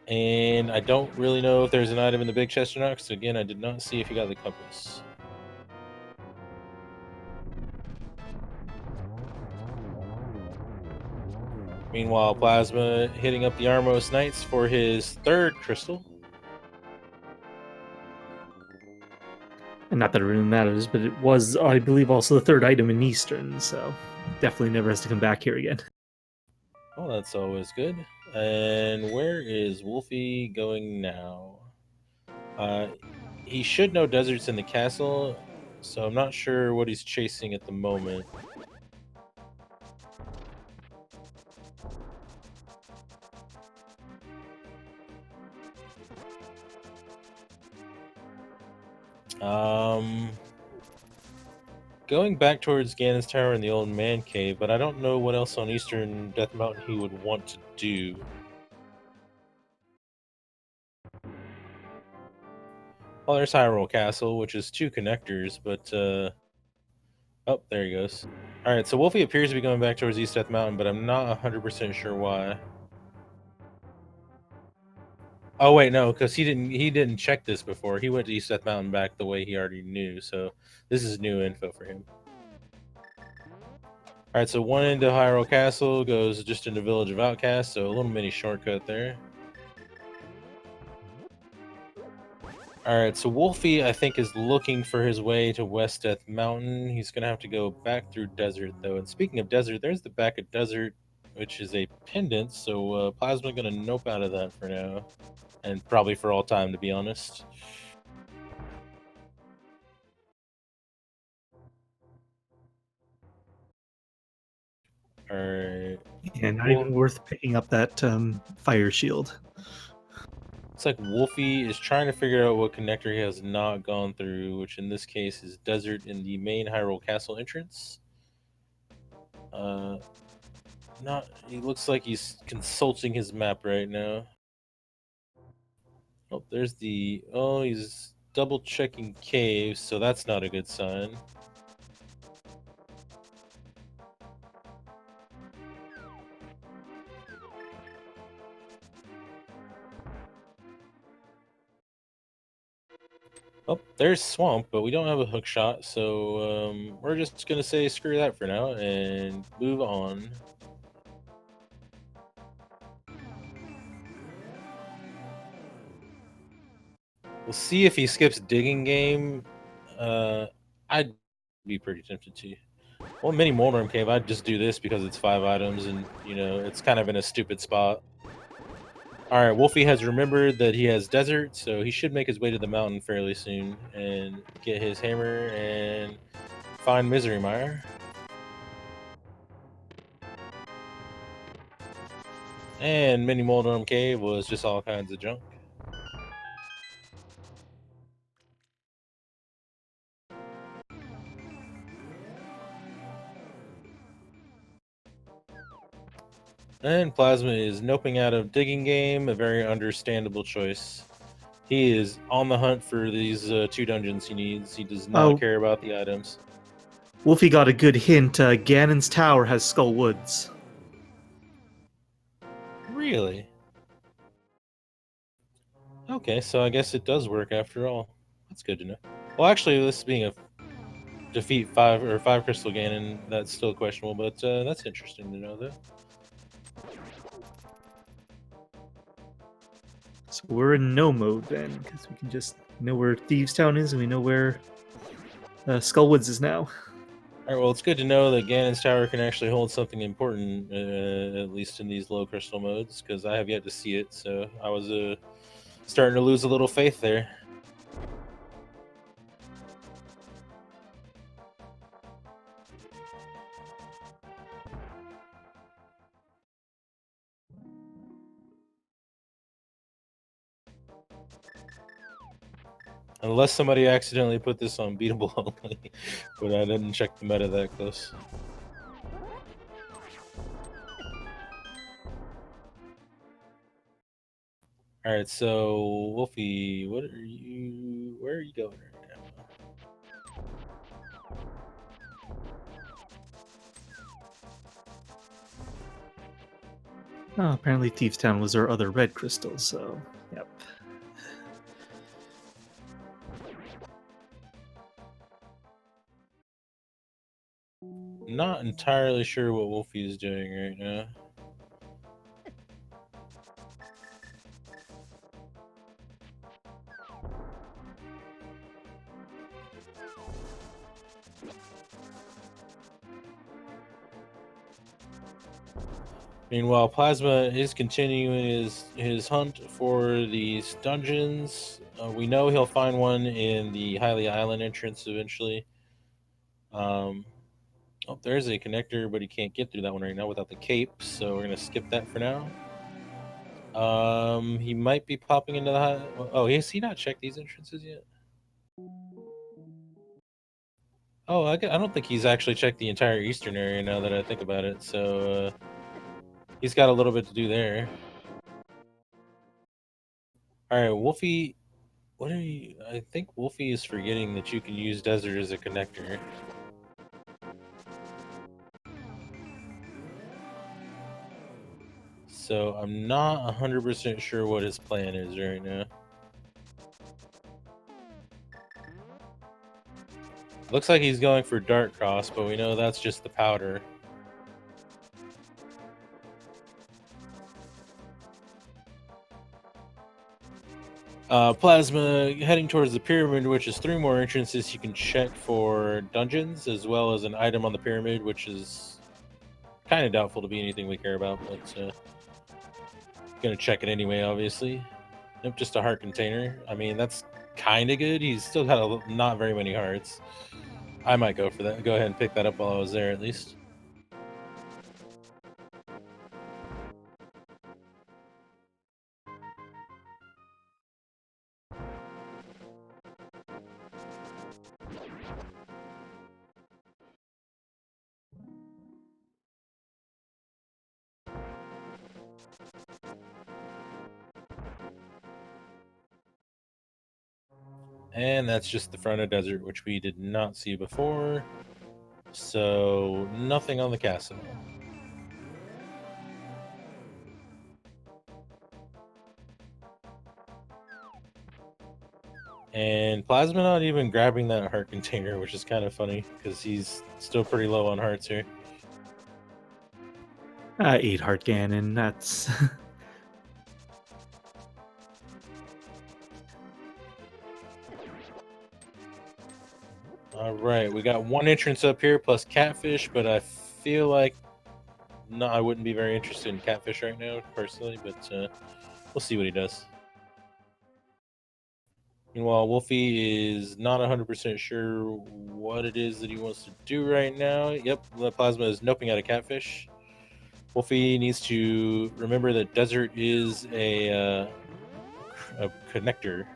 A: And I don't really know if there's an item in the big chest or not, because again, I did not see if he got the compass. Meanwhile, Plasma hitting up the Armos Knights for his third crystal.
B: And not that it really matters, but it was, I believe, also the third item in Eastern, so definitely never has to come back here again.
A: Oh, that's always good. And where is Wolfie going now? He should know deserts in the castle, so I'm not sure what he's chasing at the moment. Going back towards Ganon's Tower and the Old Man Cave, but I don't know what else on Eastern Death Mountain he would want to do. Well, there's Hyrule Castle, which is 2 connectors, but oh, there he goes. Alright, so Wolfie appears to be going back towards East Death Mountain, but I'm not 100% sure why. Oh wait, no, because he didn't check this before. He went to East Death Mountain back the way he already knew, so this is new info for him. Alright, so one into Hyrule Castle goes just into Village of Outcasts, so a little mini shortcut there. Alright, so Wolfie, I think, is looking for his way to West Death Mountain. He's going to have to go back through Desert, though. And speaking of Desert, there's the back of Desert, which is a pendant, so Plasma going to nope out of that for now. And probably for all time, to be honest. Alright.
B: And not even worth picking up that fire shield.
A: It's like Wolfie is trying to figure out what connector he has not gone through, which in this case is Desert in the main Hyrule Castle entrance. He looks like he's consulting his map right now. Oh, there's the... Oh, he's double checking caves, so that's not a good sign. Oh, there's Swamp, but we don't have a hook shot, so we're just going to say screw that for now and move on. We'll see if he skips Digging Game. I'd be pretty tempted to. Well, Mini Moldorm Cave, I'd just do this because it's 5 items and, you know, it's kind of in a stupid spot. Alright, Wolfie has remembered that he has Desert, so he should make his way to the mountain fairly soon and get his hammer and find Misery Mire. And Mini Moldorm Cave was just all kinds of junk. And Plasma is noping out of Digging Game, a very understandable choice. He is on the hunt for these 2 dungeons he needs. He does not care about the items.
B: Wolfie got a good hint. Ganon's Tower has Skull Woods.
A: Really? Okay, so I guess it does work after all. That's good to know. Well, actually, this being a defeat five crystal Ganon, that's still questionable, but that's interesting to know, though.
B: So we're in no mode then, because we can just know where Thieves Town is, and we know where Skullwoods is now.
A: All right, well, it's good to know that Ganon's Tower can actually hold something important, at least in these low crystal modes, because I have yet to see it. So I was starting to lose a little faith there. Unless somebody accidentally put this on beatable only, but I didn't check the meta that close. All right, so Wolfie, where are you going right now?
B: Oh, apparently Thieves Town was our other red crystal, so yep.
A: Not entirely sure what Wolfie is doing right now. Meanwhile, Plasma is continuing his hunt for these dungeons. We know he'll find one in the Hylia Island entrance eventually. Oh, there's a connector, but he can't get through that one right now without the cape, so we're gonna skip that for now. He might be popping into the. Oh, has he not checked these entrances yet? Oh, I don't think he's actually checked the entire eastern area now that I think about it. So he's got a little bit to do there. All right, Wolfie. What are you? I think Wolfie is forgetting that you can use desert as a connector. So I'm not 100% sure what his plan is right now. Looks like he's going for Dark Cross, but we know that's just the powder. Plasma heading towards the pyramid, which is 3 more entrances you can check for dungeons, as well as an item on the pyramid, which is kind of doubtful to be anything we care about, but gonna check it anyway, obviously. Nope, just a heart container. I mean, that's kind of good. He's still got not very many hearts. I might go for that. Go ahead and pick that up while I was there, at least. And that's just the front of desert, which we did not see before. So nothing on the castle. And Plasma not even grabbing that heart container, which is kind of funny because he's still pretty low on hearts here.
B: 8 heart Ganon, that's
A: All right, we got 1 entrance up here plus catfish, but I feel like no, I wouldn't be very interested in catfish right now, personally, but we'll see what he does. Meanwhile, Wolfie is not 100% sure what it is that he wants to do right now. Yep, the Plasma is noping out a catfish. Wolfie needs to remember that desert is a connector.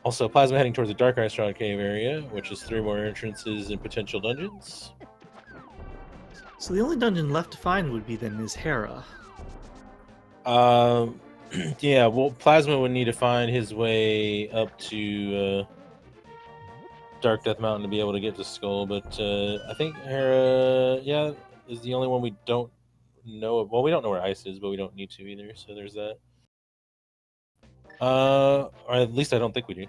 A: Also, Plasma heading towards the Dark Restaurant Cave area, which is 3 more entrances and potential dungeons.
B: so the only dungeon left to find would be then is Hera.
A: Yeah, well, Plasma would need to find his way up to Dark Death Mountain to be able to get to Skull, but I think Hera, yeah, is the only one we don't know. Well, we don't know where ice is, but we don't need to either. So there's that. Or at least I don't think we do.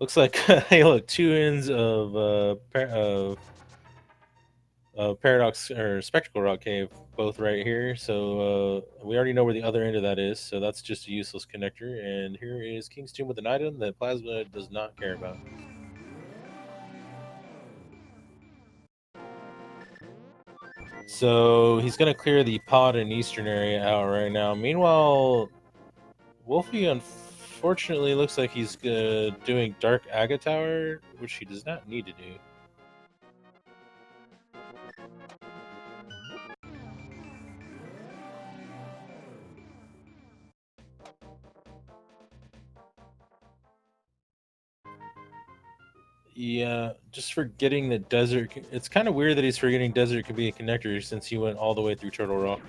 A: Looks like hey, look, two ends of paradox or spectacle rock cave, both right here. So we already know where the other end of that is. So that's just a useless connector. And here is King's Tomb with an item that Plasma does not care about. So he's gonna clear the pod and eastern area out right now. Meanwhile, Wolfie unfortunately looks like he's doing Dark Aga Tower, which he does not need to do. Yeah, just forgetting that desert. It's kind of weird that he's forgetting desert could be a connector since he went all the way through Turtle Rock.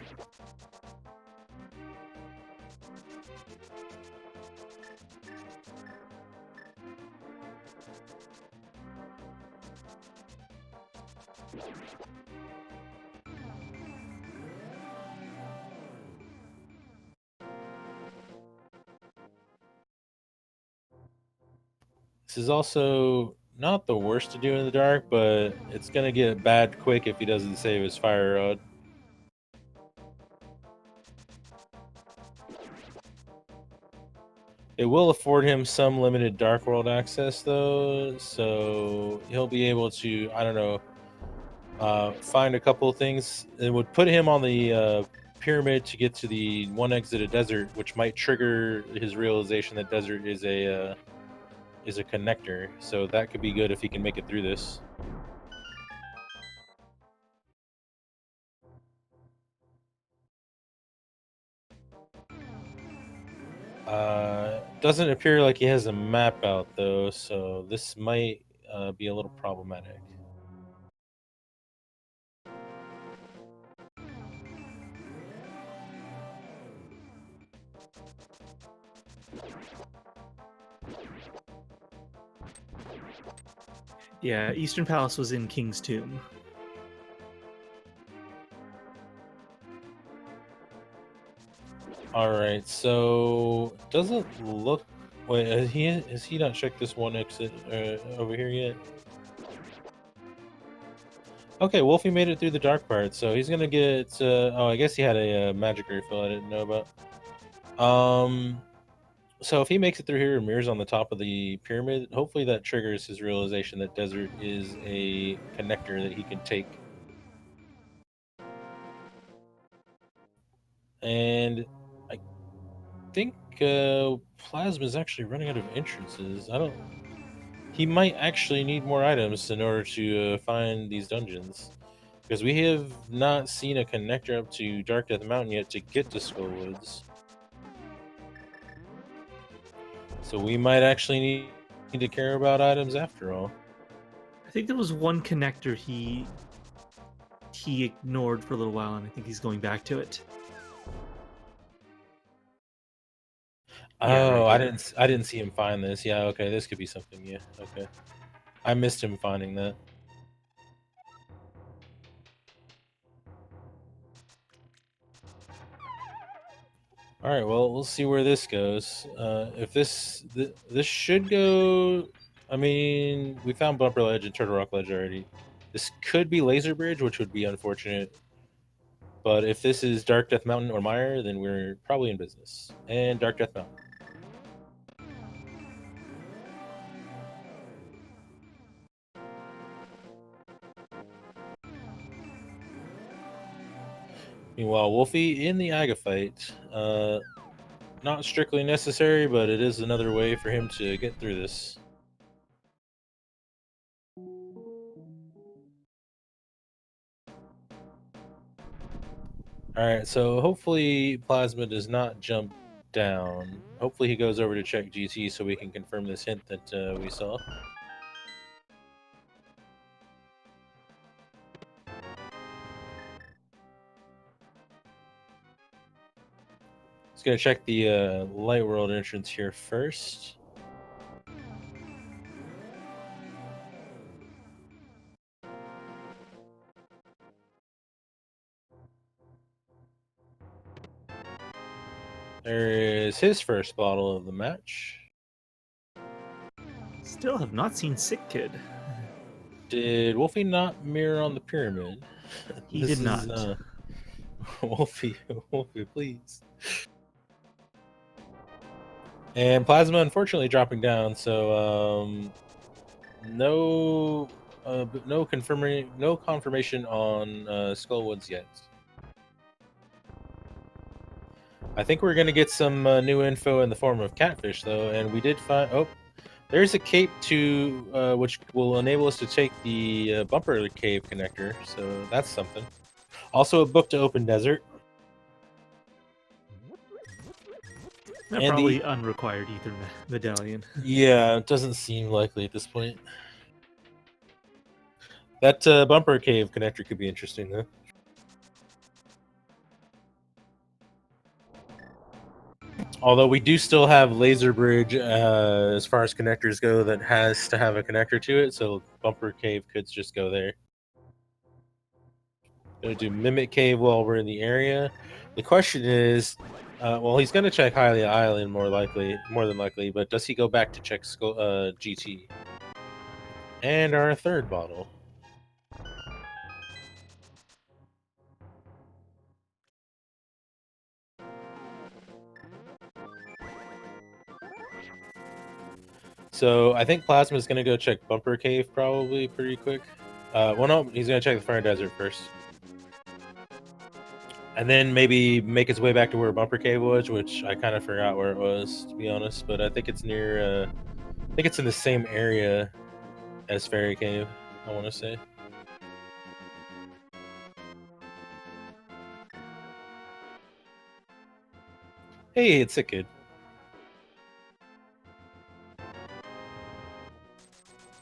A: This is also not the worst to do in the dark, but it's gonna get bad quick if he doesn't save his fire rod. It will afford him some limited Dark World access, though, so he'll be able to, I don't know, find a couple of things. It would put him on the pyramid to get to the one exit of desert, which might trigger his realization that desert is a connector. So that could be good if he can make it through this. Doesn't appear like he has a map out though, so this might be a little problematic.
B: Yeah, Eastern Palace was in King's Tomb.
A: All right, so doesn't look. Wait, has he not checked this one exit over here yet? Okay, Wolfie made it through the dark part, so he's gonna get. Oh, I guess he had a magic refill I didn't know about. So if he makes it through here and mirrors on the top of the pyramid, hopefully that triggers his realization that desert is a connector that he can take. And I think Plasma is actually running out of entrances. I don't. He might actually need more items in order to find these dungeons. Because we have not seen a connector up to Dark Death Mountain yet to get to Skull Woods. So we might actually need to care about items after all.
B: I think there was one connector he ignored for a little while, and I think he's going back to it. Yeah,
A: Oh,
B: right here.
A: I didn't see him find this. Yeah, okay, this could be something. Yeah, okay. I missed him finding that. All right, well, we'll see where this goes. If this should go, I mean, we found Bumper Ledge and Turtle Rock Ledge already. This could be Laser Bridge, which would be unfortunate. But if this is Dark Death Mountain or Mire, then we're probably in business. And Dark Death Mountain. Meanwhile, Wolfie in the Aga fight. Not strictly necessary, but it is another way for him to get through this. Alright, so hopefully Plasma does not jump down. Hopefully he goes over to check GT so we can confirm this hint that we saw. He's going to check the Light World entrance here first. There is his first bottle of the match.
B: Still have not seen Sick Kid.
A: Did Wolfie not mirror on the pyramid?
B: He did not.
A: Wolfie, Wolfie, please. And Plasma, unfortunately, dropping down. So no confirmation on Skullwoods yet. I think we're gonna get some new info in the form of catfish, though, and we did find. Oh, there's a cape to which will enable us to take the bumper cave connector, so that's something. Also, a book to open desert.
B: And probably unrequired ether medallion.
A: Yeah, it doesn't seem likely at this point. That bumper cave connector could be interesting, though. Although we do still have Laser Bridge as far as connectors go that has to have a connector to it, so Bumper Cave could just go there. Gonna do Mimic Cave while we're in the area. The question is, well, he's gonna check Hylia Island more than likely, but does he go back to check GT? And our third bottle. So I think Plasma's gonna go check Bumper Cave probably pretty quick. Well, no, he's gonna check the Fire Desert first. And then maybe make his way back to where Bumper Cave was, which I kind of forgot where it was, to be honest. But I think it's near, I think it's in the same area as Fairy Cave, I want to say. Hey, it's a kid.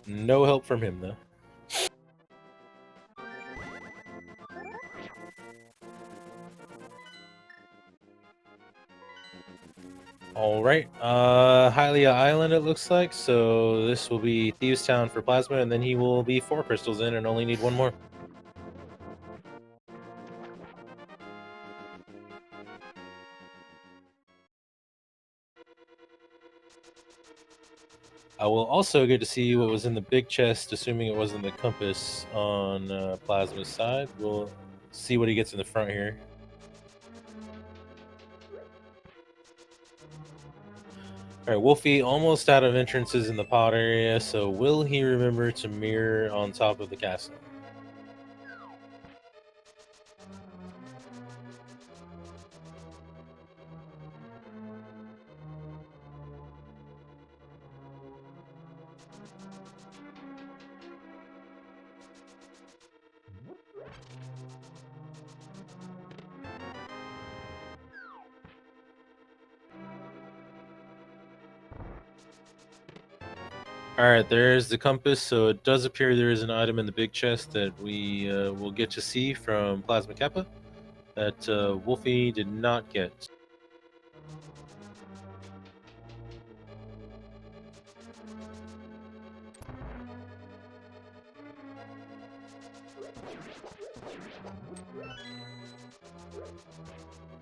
A: No help from him, though. All right, Hylia Island, it looks like. So this will be Thieves Town for Plasma, and then he will be 4 crystals in and only need 1 more. I will also get to see what was in the big chest, assuming it wasn't the compass on Plasma's side. We'll see what he gets in the front here. All right, Wolfie almost out of entrances in the pod area, so will he remember to mirror on top of the castle? All right, there's the compass, so it does appear there is an item in the big chest that we will get to see from Plasma Kappa that Wolfie did not get.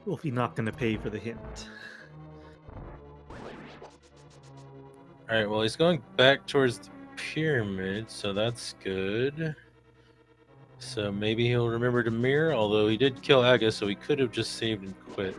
B: Wolfie not going to pay for the hint.
A: All right, well, he's going back towards the pyramid, so that's good. So maybe he'll remember to mirror, although he did kill Aga, so he could have just saved and quit.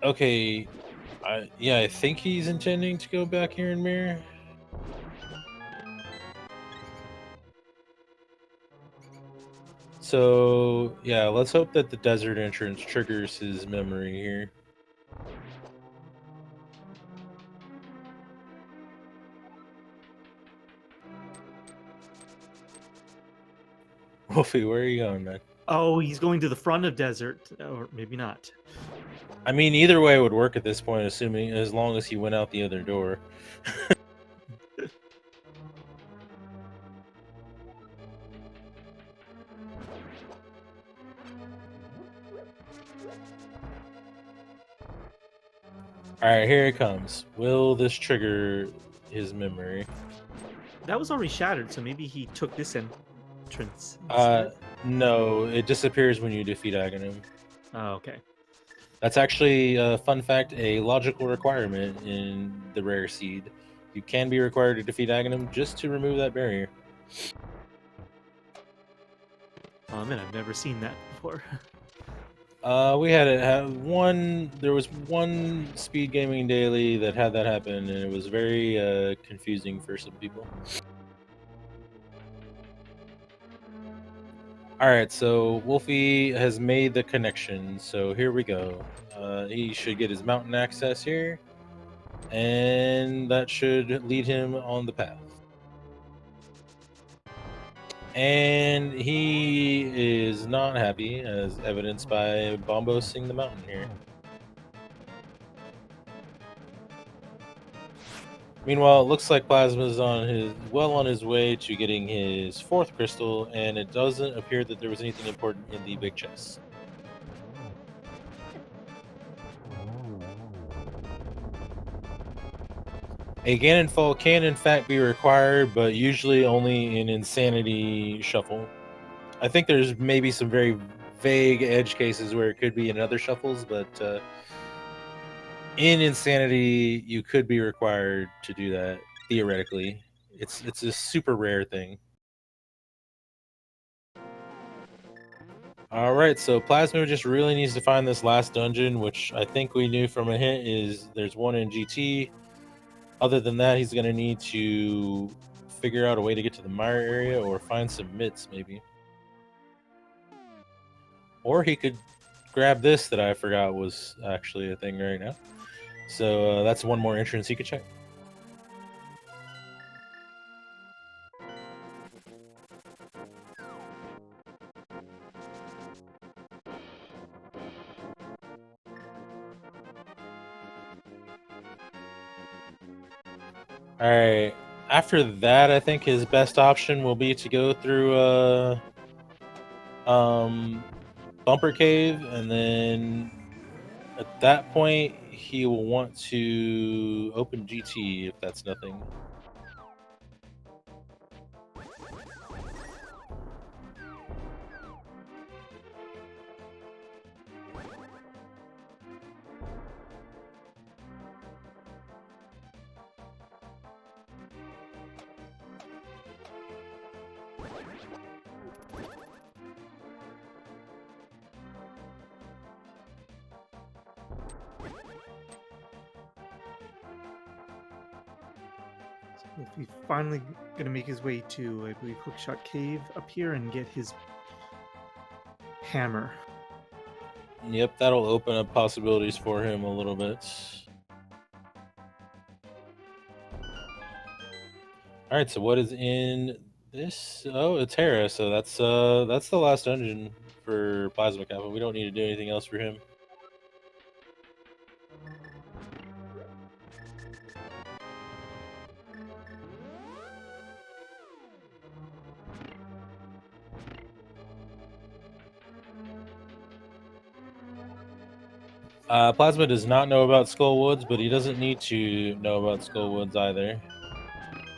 A: Okay. Yeah, I think he's intending to go back here and mirror. So, yeah, let's hope that the desert entrance triggers his memory here. Wolfie, where are you going, man?
B: Oh, he's going to the front of desert, or maybe not.
A: I mean, either way would work at this point, assuming as long as he went out the other door. All right, here it comes. Will this trigger his memory?
B: That was already shattered, so maybe he took this entrance
A: Uh,
B: instead.
A: no, it disappears when you defeat Aghanim.
B: Oh, okay.
A: That's actually, fun fact, a logical requirement in the rare seed. You can be required to defeat Aghanim just to remove that barrier.
B: Oh man, I've never seen that before.
A: We had it have one. There was one speed gaming daily that had that happen, and it was very confusing for some people. All right, so Wolfie has made the connection. So here we go. He should get his mountain access here, and that should lead him on the path. And he is not happy, as evidenced by bombosing the mountain here. Meanwhile, it looks like Plasma's on his way to getting his fourth crystal, and it doesn't appear that there was anything important in the big chest. A Ganon fall can in fact be required, but usually only in Insanity Shuffle. I think there's maybe some very vague edge cases where it could be in other shuffles, but in Insanity you could be required to do that theoretically. It's a super rare thing. All right, so Plasma just really needs to find this last dungeon, which I think we knew from a hint is there's one in GT. Other than that, he's going to need to figure out a way to get to the mire area or find some mitts, maybe. Or he could grab this that I forgot was actually a thing right now. So that's one more entrance he could check. All right. After that, I think his best option will be to go through Bumper Cave, and then at that point, he will want to open GT if that's nothing.
B: If he's finally gonna make his way to, I believe, Hookshot Cave up here and get his hammer.
A: Yep, that'll open up possibilities for him a little bit. All right, so what is in this? Oh, it's Hera. So that's the last dungeon for Plasma Kappa. We don't need to do anything else for him. Plasma does not know about Skull Woods, but he doesn't need to know about Skull Woods either.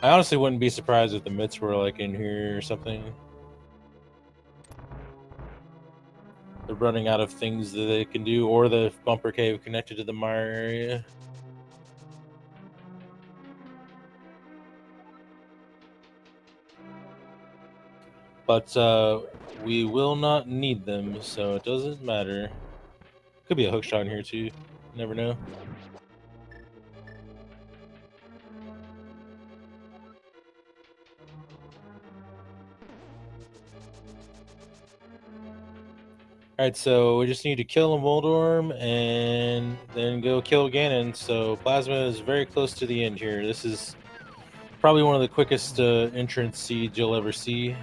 A: I honestly wouldn't be surprised if the mitts were like in here or something. They're running out of things that they can do, or the bumper cave connected to the mire area. But we will not need them, so it doesn't matter. Could be a hook shot in here too. Never know. Alright, so we just need to kill a Moldorm and then go kill Ganon. So Plasma is very close to the end here. This is probably one of the quickest entrance seeds you'll ever see.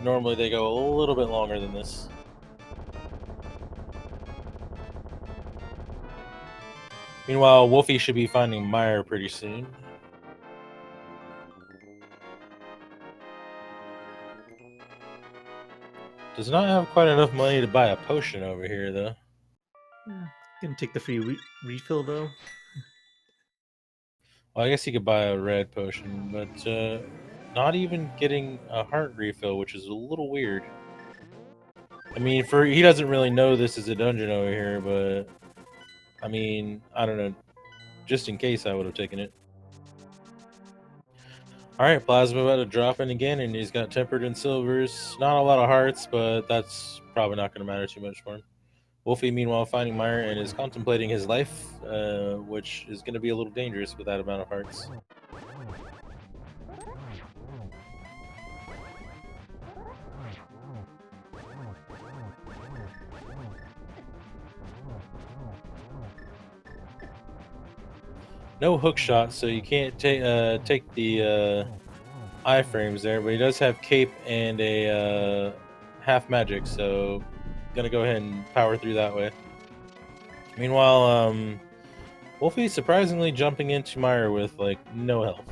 A: Normally they go a little bit longer than this. Meanwhile, Wolfie should be finding Mire pretty soon. Does not have quite enough money to buy a potion over here, though.
B: Gonna take the free refill though.
A: Well, I guess you could buy a red potion, but not even getting a heart refill, which is a little weird. I mean, he doesn't really know this is a dungeon over here, but I mean, I don't know. Just in case, I would have taken it. All right, Plasma about to drop in again, and he's got tempered and silvers. Not a lot of hearts, but that's probably not going to matter too much for him. Wolfie, meanwhile, finding Meyer and is contemplating his life, which is going to be a little dangerous with that amount of hearts. No hook shot, so you can't take the iframes there, but he does have cape and a half magic, so gonna go ahead and power through that way. Meanwhile, Wolfie surprisingly jumping into Meyer with like no health.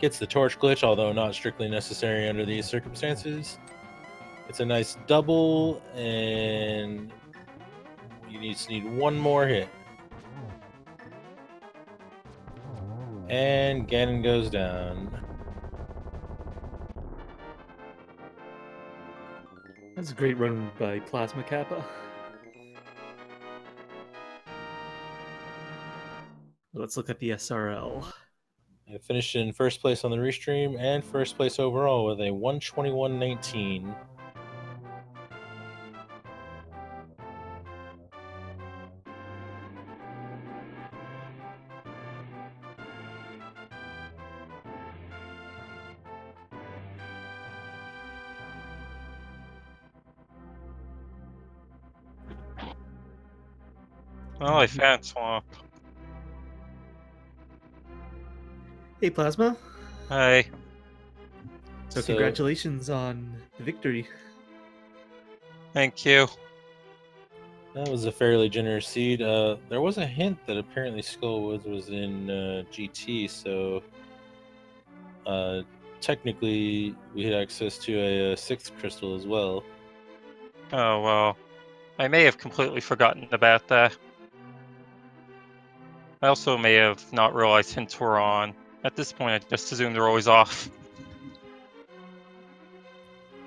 A: Gets the torch glitch, although not strictly necessary under these circumstances. It's a nice double, and you just need one more hit. And Ganon goes down.
B: That's a great run by Plasma Kappa. Let's look at the SRL.
A: I finished in first place on the restream and first place overall with a 121.19.
C: Oh, I found Swamp.
B: Hey, Plasma.
C: Hi.
B: So congratulations on the victory.
C: Thank you.
A: That was a fairly generous seed. There was a hint that apparently Skullwoods was in GT, so technically we had access to a sixth crystal as well.
C: Oh, well. I may have completely forgotten about that. I also may have not realized hints were on. At this point, I just assume they're always off.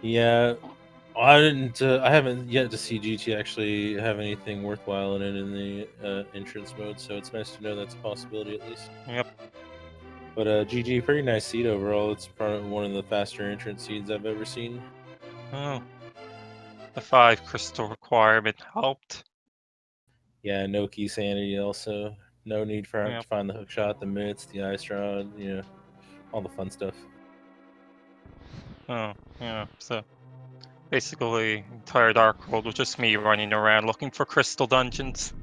A: Yeah, I didn't. I haven't yet to see GT actually have anything worthwhile in it in the entrance mode, so it's nice to know that's a possibility at least.
C: Yep.
A: But GG, pretty nice seed overall. It's probably one of the faster entrance seeds I've ever seen.
C: Oh. The 5 crystal requirement helped.
A: Yeah, no key sanity also. No need for
C: Yep.
A: to find the hook shot, the mitts, the ice rod, all the fun stuff.
C: Oh, yeah. So basically, entire Dark World was just me running around looking for crystal dungeons.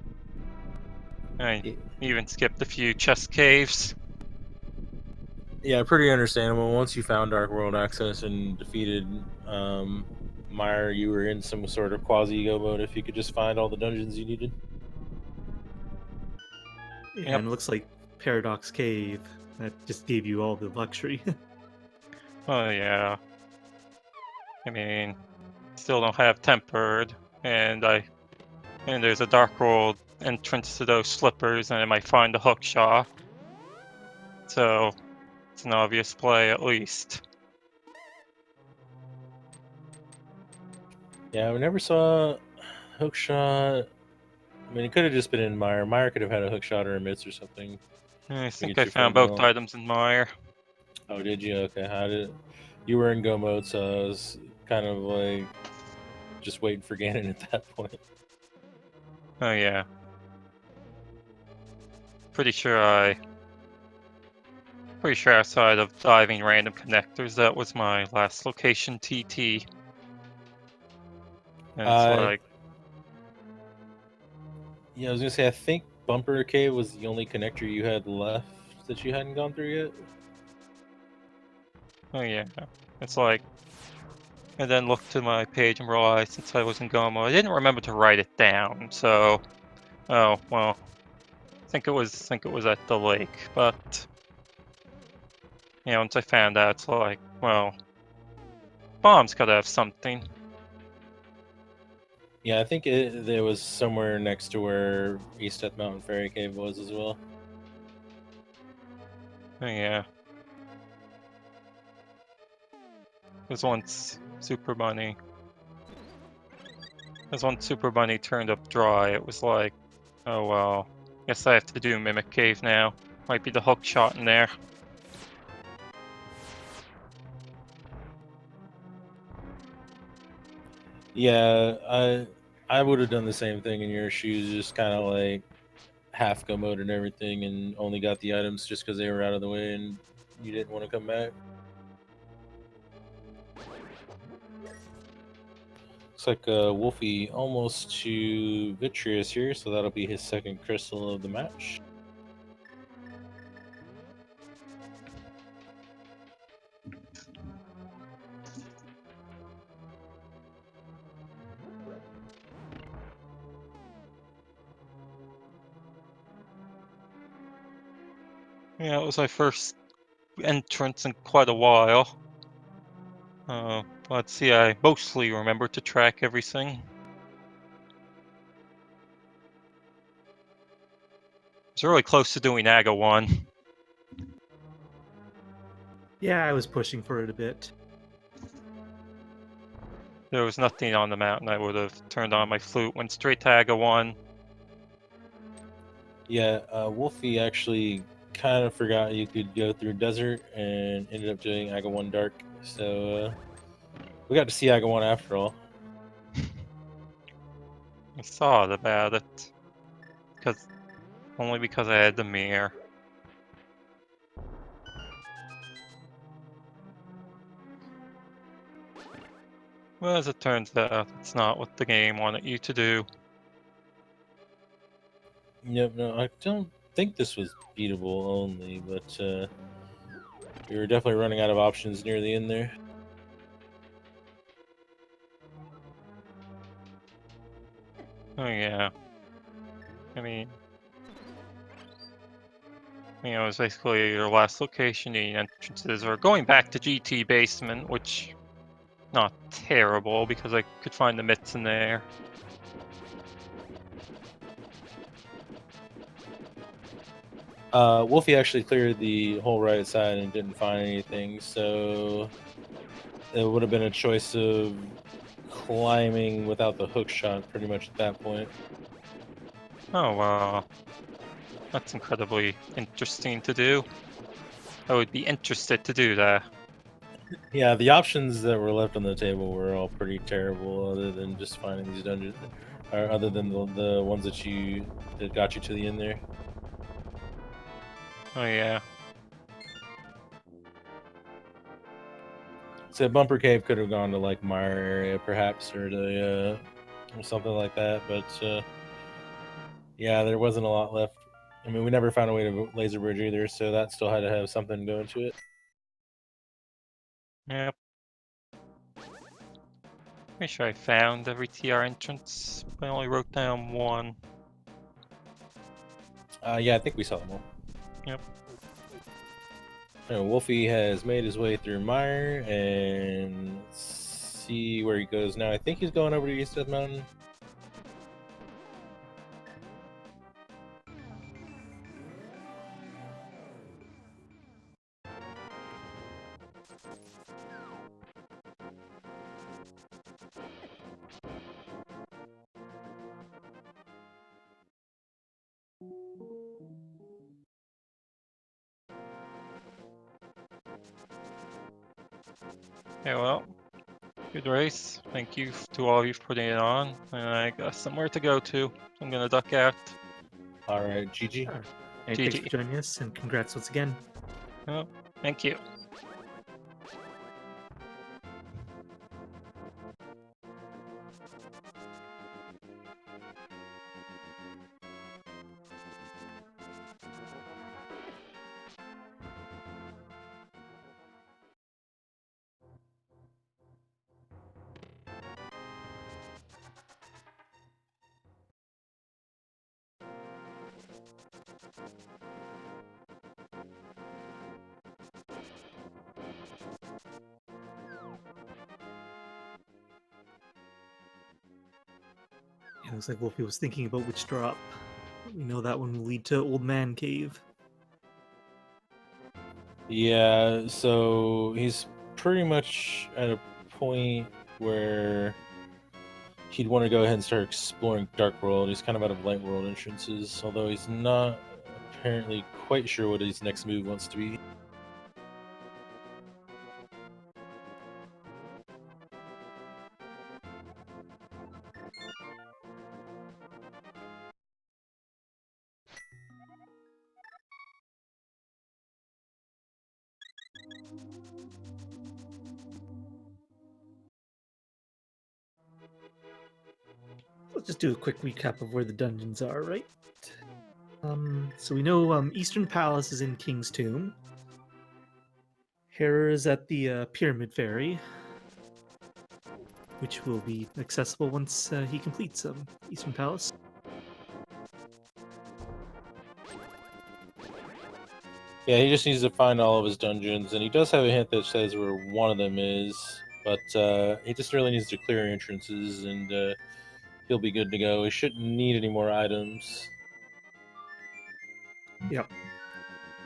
C: I even skipped a few chest caves.
A: Yeah, pretty understandable. Once you found Dark World access and defeated Meyer, you were in some sort of quasi-ego mode if you could just find all the dungeons you needed.
B: Yeah,
C: Yep.
B: and it looks like Paradox Cave. That just gave you all the luxury.
C: Oh, yeah. I mean, still don't have tempered, and there's a Dark World entrance to those slippers, and I might find a hook shot. So it's an obvious play, at least.
A: Yeah, we never saw hook shot. I mean, it could have just been in Meyer. Meyer could have had a hook shot or a mitts or something.
C: I think
A: get
C: I
A: your
C: found
A: foot
C: both
A: going.
C: items in Mire.
A: Oh, did you? Okay, how did you were in go mode, so I was kind of like just waiting for Ganon at that point.
C: Oh, yeah. Pretty sure outside of diving random connectors, that was my last location TT. And it's like,
A: yeah, I was gonna say I think Bumper Cave was the only connector you had left that you hadn't gone through yet.
C: oh yeah, it's like and then looked to my page and realized since I was in Gomo, I didn't remember to write it down. So, oh well, think it was at the lake, but once I found out, it's like, well, bomb's gotta have something.
A: Yeah, I think there was somewhere next to where East Death Mountain Fairy Cave was as well.
C: Oh, yeah. There's once Super Bunny turned up dry, it was like, oh well, guess I have to do Mimic Cave now. Might be the hook shot in there.
A: Yeah, I would have done the same thing in your shoes, just kind of like half go mode and everything, and only got the items just because they were out of the way and you didn't want to come back. Looks like Wolfie almost to Vitreous here, so that'll be his second crystal of the match.
C: Yeah, it was my first entrance in quite a while. Let's see, I mostly remember to track everything. It's really close to doing Aga 1.
B: Yeah, I was pushing for it a bit.
C: There was nothing on the mountain. I would have turned on my flute, went straight to Aga 1.
A: Yeah, Wolfie actually kind of forgot you could go through desert and ended up doing Aga 1 Dark. So we got to see Aga 1 after all.
C: I thought about it. Only because I had the mirror. Well, as it turns out, it's not what the game wanted you to do.
A: Yep, no, I don't think this was beatable only, but we were definitely running out of options near the end there.
C: Oh yeah. I mean, it's basically your last location, the entrances, or going back to GT Basement, which not terrible because I could find the mitts in there.
A: Wolfie actually cleared the whole right side and didn't find anything, so it would have been a choice of climbing without the hook shot pretty much at that point.
C: Oh wow. That's incredibly interesting to do. I would be interested to do that.
A: Yeah, the options that were left on the table were all pretty terrible, other than just finding these dungeons, or other than the ones that got you to the end there.
C: Oh yeah.
A: So Bumper Cave could have gone to like Mire area perhaps, or the or something like that, but yeah, there wasn't a lot left. I mean, we never found a way to laser bridge either, so that still had to have something going to it.
C: Yep. Pretty sure I found every TR entrance, but I only wrote down one.
A: Yeah, I think we saw them all.
C: Yep.
A: Wolfie has made his way through Mire, and let's see where he goes now. I think he's going over to East Death Mountain.
C: Okay, well, good race. Thank you to all of you for putting it on, and I got somewhere to go to. I'm gonna duck out.
A: All right, GG.
B: Hey, thanks
C: GG.
B: for joining us, and congrats once again.
C: Oh, thank you.
B: It looks like Wolfie was thinking about which drop. We know that one will lead to Old Man Cave.
A: Yeah, so he's pretty much at a point where he'd want to go ahead and start exploring Dark World. He's kind of out of Light World entrances, although he's not apparently quite sure what his next move wants to be.
B: Let's just do a quick recap of where the dungeons are, right? So we know Eastern Palace is in King's Tomb. Hera is at the Pyramid Ferry, which will be accessible once he completes Eastern Palace.
A: Yeah, he just needs to find all of his dungeons, and he does have a hint that says where one of them is, but he just really needs to clear entrances, and he'll be good to go. He shouldn't need any more items.
B: Yep.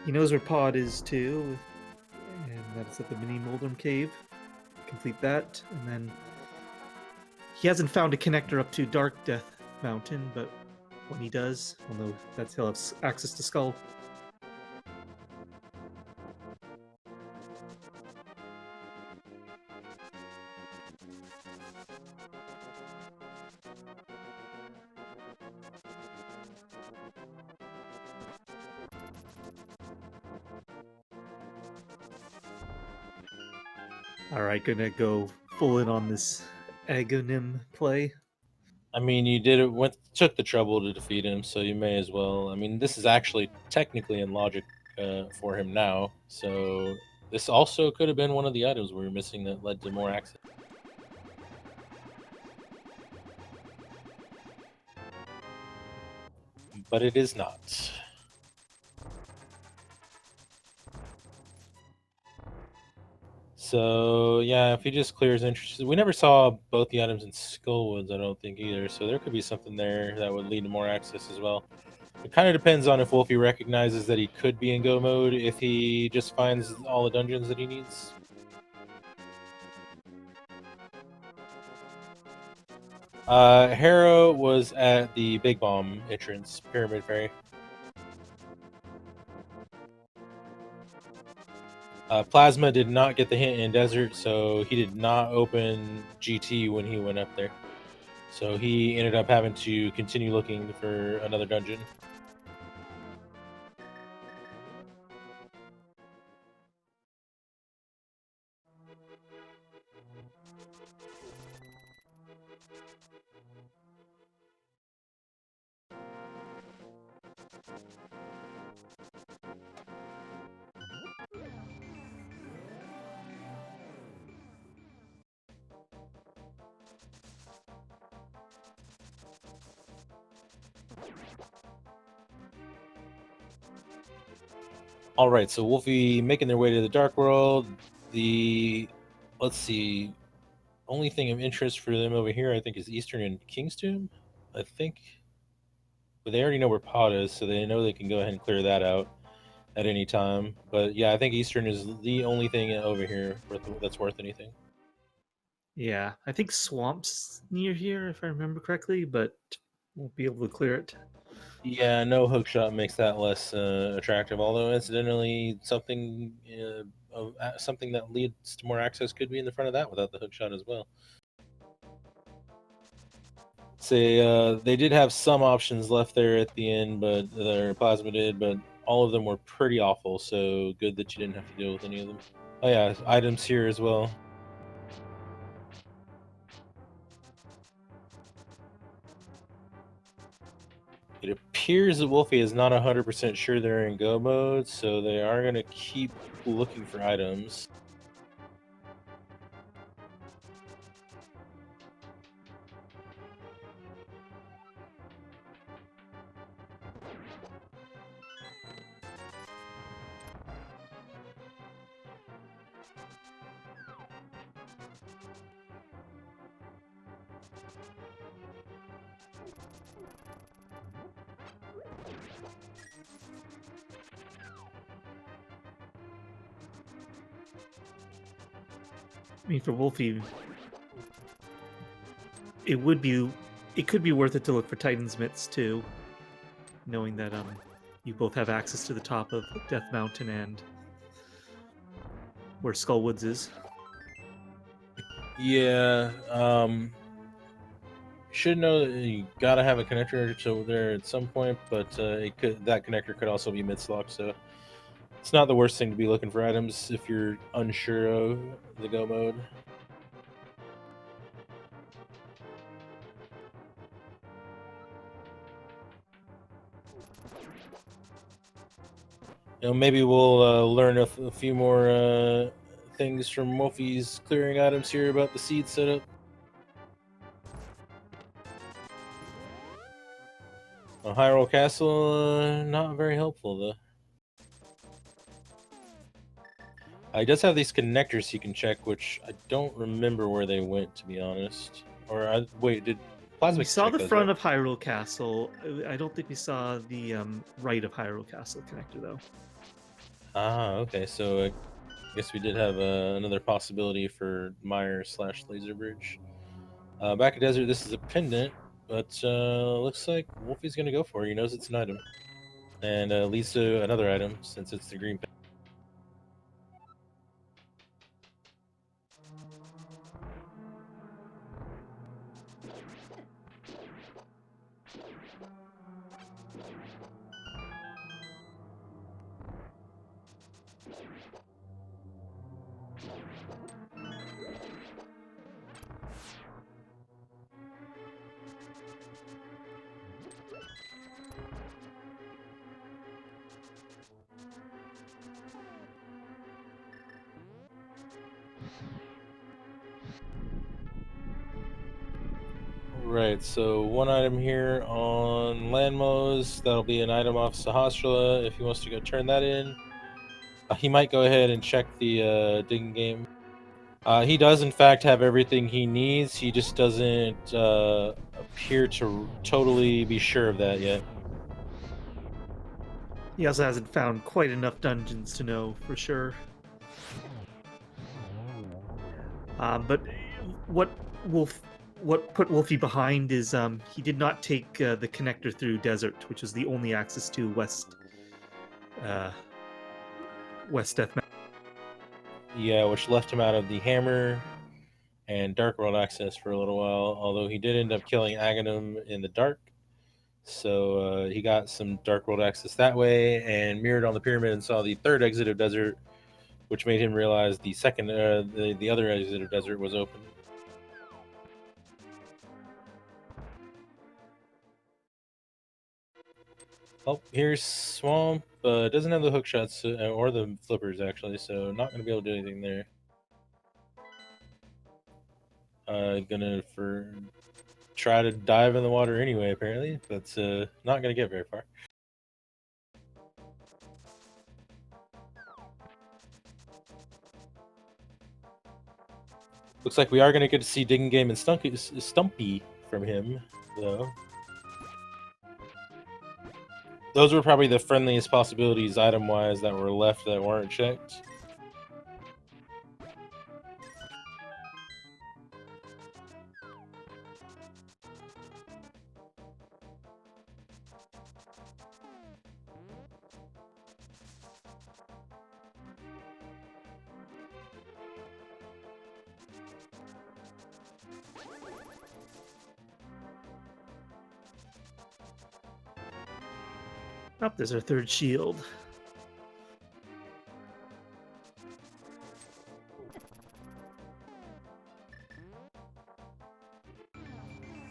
B: He knows where Pod is too, and that's at the Mini Moldrum Cave. Complete that, and then he hasn't found a connector up to Dark Death Mountain, but when he does, we'll know that he'll have access to Skull. Alright, gonna go full in on this Aghanim play.
A: I mean, you took the trouble to defeat him, so you may as well. I mean, this is actually technically in logic for him now, so this also could have been one of the items we were missing that led to more access. But it is not. So yeah, if he just clears entrances, we never saw both the items in Skullwoods, I don't think either. So there could be something there that would lead to more access as well. It kind of depends on if Wolfie recognizes that he could be in go mode if he just finds all the dungeons that he needs. Harrow was at the Big Bomb entrance, Pyramid Ferry. Plasma did not get the hint in Desert, so he did not open GT when he went up there. So he ended up having to continue looking for another dungeon. All right, so Wolfie making their way to the Dark World. Let's see, only thing of interest for them over here, I think, is Eastern and King's Tomb. I think, but they already know where Pod is, so they know they can go ahead and clear that out at any time. But yeah, I think Eastern is the only thing over here that's worth anything.
B: Yeah, I think Swamp's near here, if I remember correctly, but won't be able to clear it.
A: Yeah, no hookshot makes that less attractive. Although, incidentally, something something that leads to more access could be in the front of that without the hookshot as well. Say they did have some options left there at the end, but their Plasma did, but all of them were pretty awful. So good that you didn't have to deal with any of them. Oh yeah, items here as well. It appears that Wolfie is not 100% sure they're in go mode, so they are going to keep looking for items.
B: I mean, for Wolfie, it could be worth it to look for Titan's Mitts too, knowing that you both have access to the top of Death Mountain and where Skullwoods is.
A: Yeah, should know that you gotta have a connector to there at some point, but that connector could also be mid-locked, so it's not the worst thing to be looking for items if you're unsure of the go mode. Maybe we'll learn a few more things from Wolfie's clearing items here about the seed setup. Hyrule Castle, not very helpful though. He does have these connectors you can check, which I don't remember where they went, to be honest. Or wait, did Plasmic
B: We saw
A: check
B: the
A: those,
B: front
A: right?
B: of Hyrule Castle. I don't think we saw the right of Hyrule Castle connector though.
A: Ah, okay. So I guess we did have another possibility for Meyer / Laser Bridge. Back at Desert, this is a pendant, but looks like Wolfie's gonna go for it. He knows it's an item, and leads to another item since it's the green. Right, so one item here on Landmos, that'll be an item off Sahasrara if he wants to go turn that in. He might go ahead and check the digging game. He does, in fact, have everything he needs. He just doesn't appear to totally be sure of that yet.
B: He also hasn't found quite enough dungeons to know for sure. But what put Wolfie behind is he did not take the connector through Desert, which was the only access to West Death Mountain.
A: Yeah, which left him out of the Hammer and Dark World access for a little while, although he did end up killing Aghanim in the dark. So he got some Dark World access that way and mirrored on the pyramid and saw the third exit of Desert, which made him realize the second, the other exit of Desert was open. Oh, here's Swamp. Doesn't have the hook shots or the flippers actually, so not gonna be able to do anything there. Gonna try to dive in the water anyway. Apparently, but not gonna get very far. Looks like we are gonna get to see Digging Game and Stumpy from him, though. Those were probably the friendliest possibilities item-wise that were left that weren't checked.
B: Oh, there's our third shield.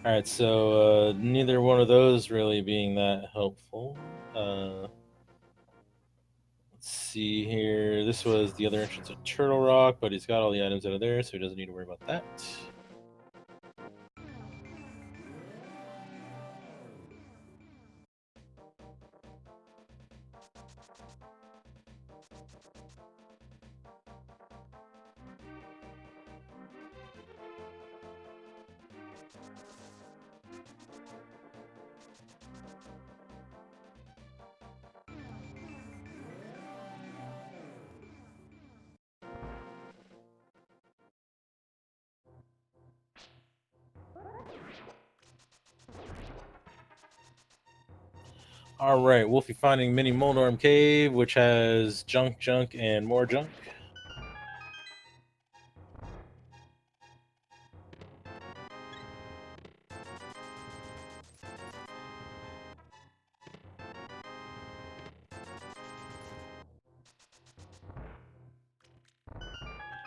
A: Alright, so neither one of those really being that helpful. Let's see here. This was the other entrance of Turtle Rock, but he's got all the items out of there, so he doesn't need to worry about that. All right, Wolfie finding mini Moldorm Cave, which has junk, and more junk.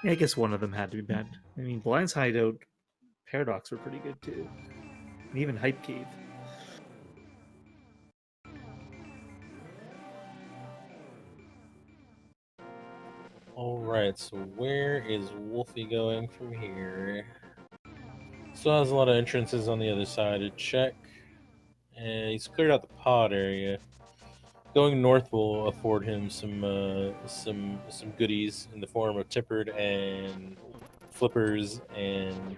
B: Yeah, I guess one of them had to be bad. I mean, Blind's Hideout, Paradox were pretty good too. And even Hype Cave.
A: All right, so where is Wolfie going from here? Still has a lot of entrances on the other side to check. And he's cleared out the pod area. Going north will afford him some goodies in the form of tempered and flippers and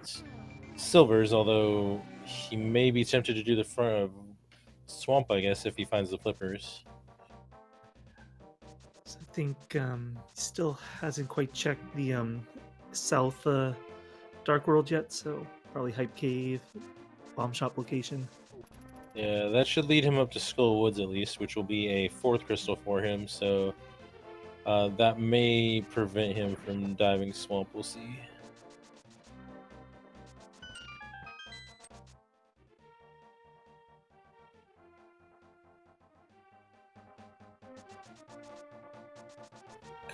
A: silvers. Although he may be tempted to do the front of swamp, I guess, if he finds the flippers.
B: So I think he still hasn't quite checked the south Dark World yet, so probably Hype Cave, Bomb Shop location.
A: Yeah, that should lead him up to Skull Woods at least, which will be a 4th crystal for him. So that may prevent him from diving swamp. We'll see.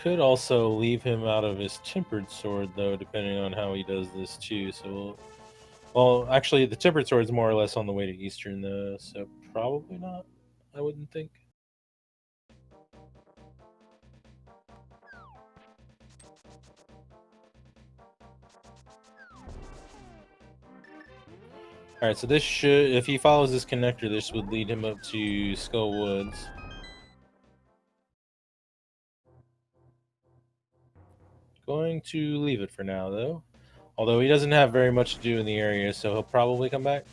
A: Could also leave him out of his tempered sword, though, depending on how he does this too. So, well, actually, the tempered sword is more or less on the way to Eastern, though, so probably not. I wouldn't think. All right, so this should, if he follows this connector, this would lead him up to Skull Woods. Going to leave it for now, though. Although he doesn't have very much to do in the area, so he'll probably come back.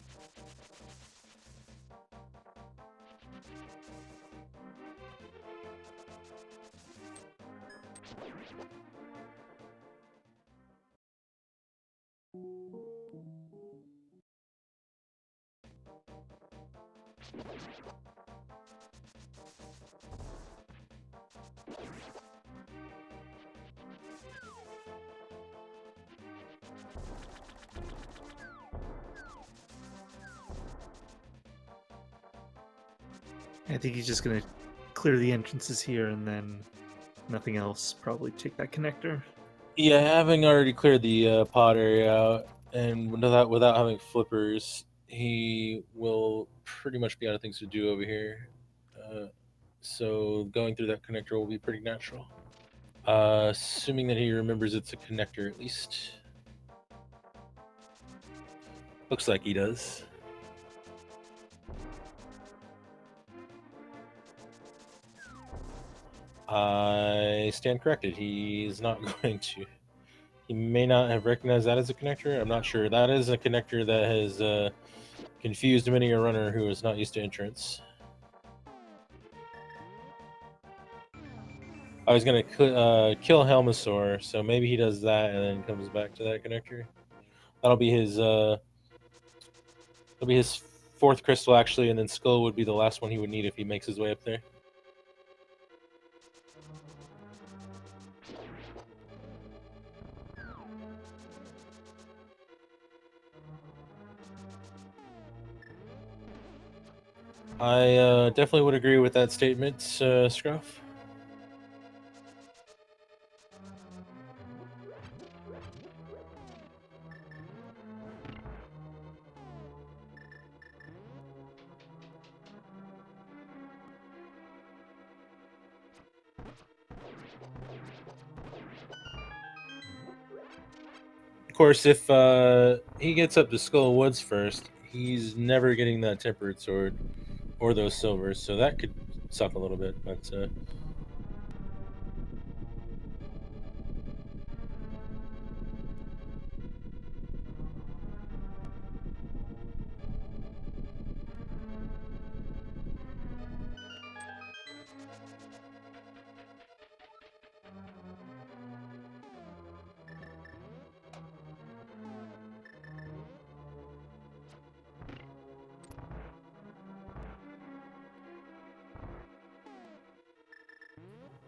B: I think he's just gonna clear the entrances here and then nothing else. Probably take that connector.
A: Yeah, having already cleared the pod area out, and without having flippers, he will pretty much be out of things to do over here. So going through that connector will be pretty natural. Assuming that he remembers it's a connector at least. Looks like he does. I stand corrected. He is not going to. He may not have recognized that as a connector. I'm not sure. That is a connector that has confused many a runner who is not used to entrance. I was gonna kill Helmasaur, so maybe he does that and then comes back to that connector. That'll be his. That'll be his 4th crystal actually, and then Skull would be the last one he would need if he makes his way up there. I definitely would agree with that statement, Scruff. Of course, if he gets up to Skull Woods first, he's never getting that tempered sword or those silvers, so that could suck a little bit. But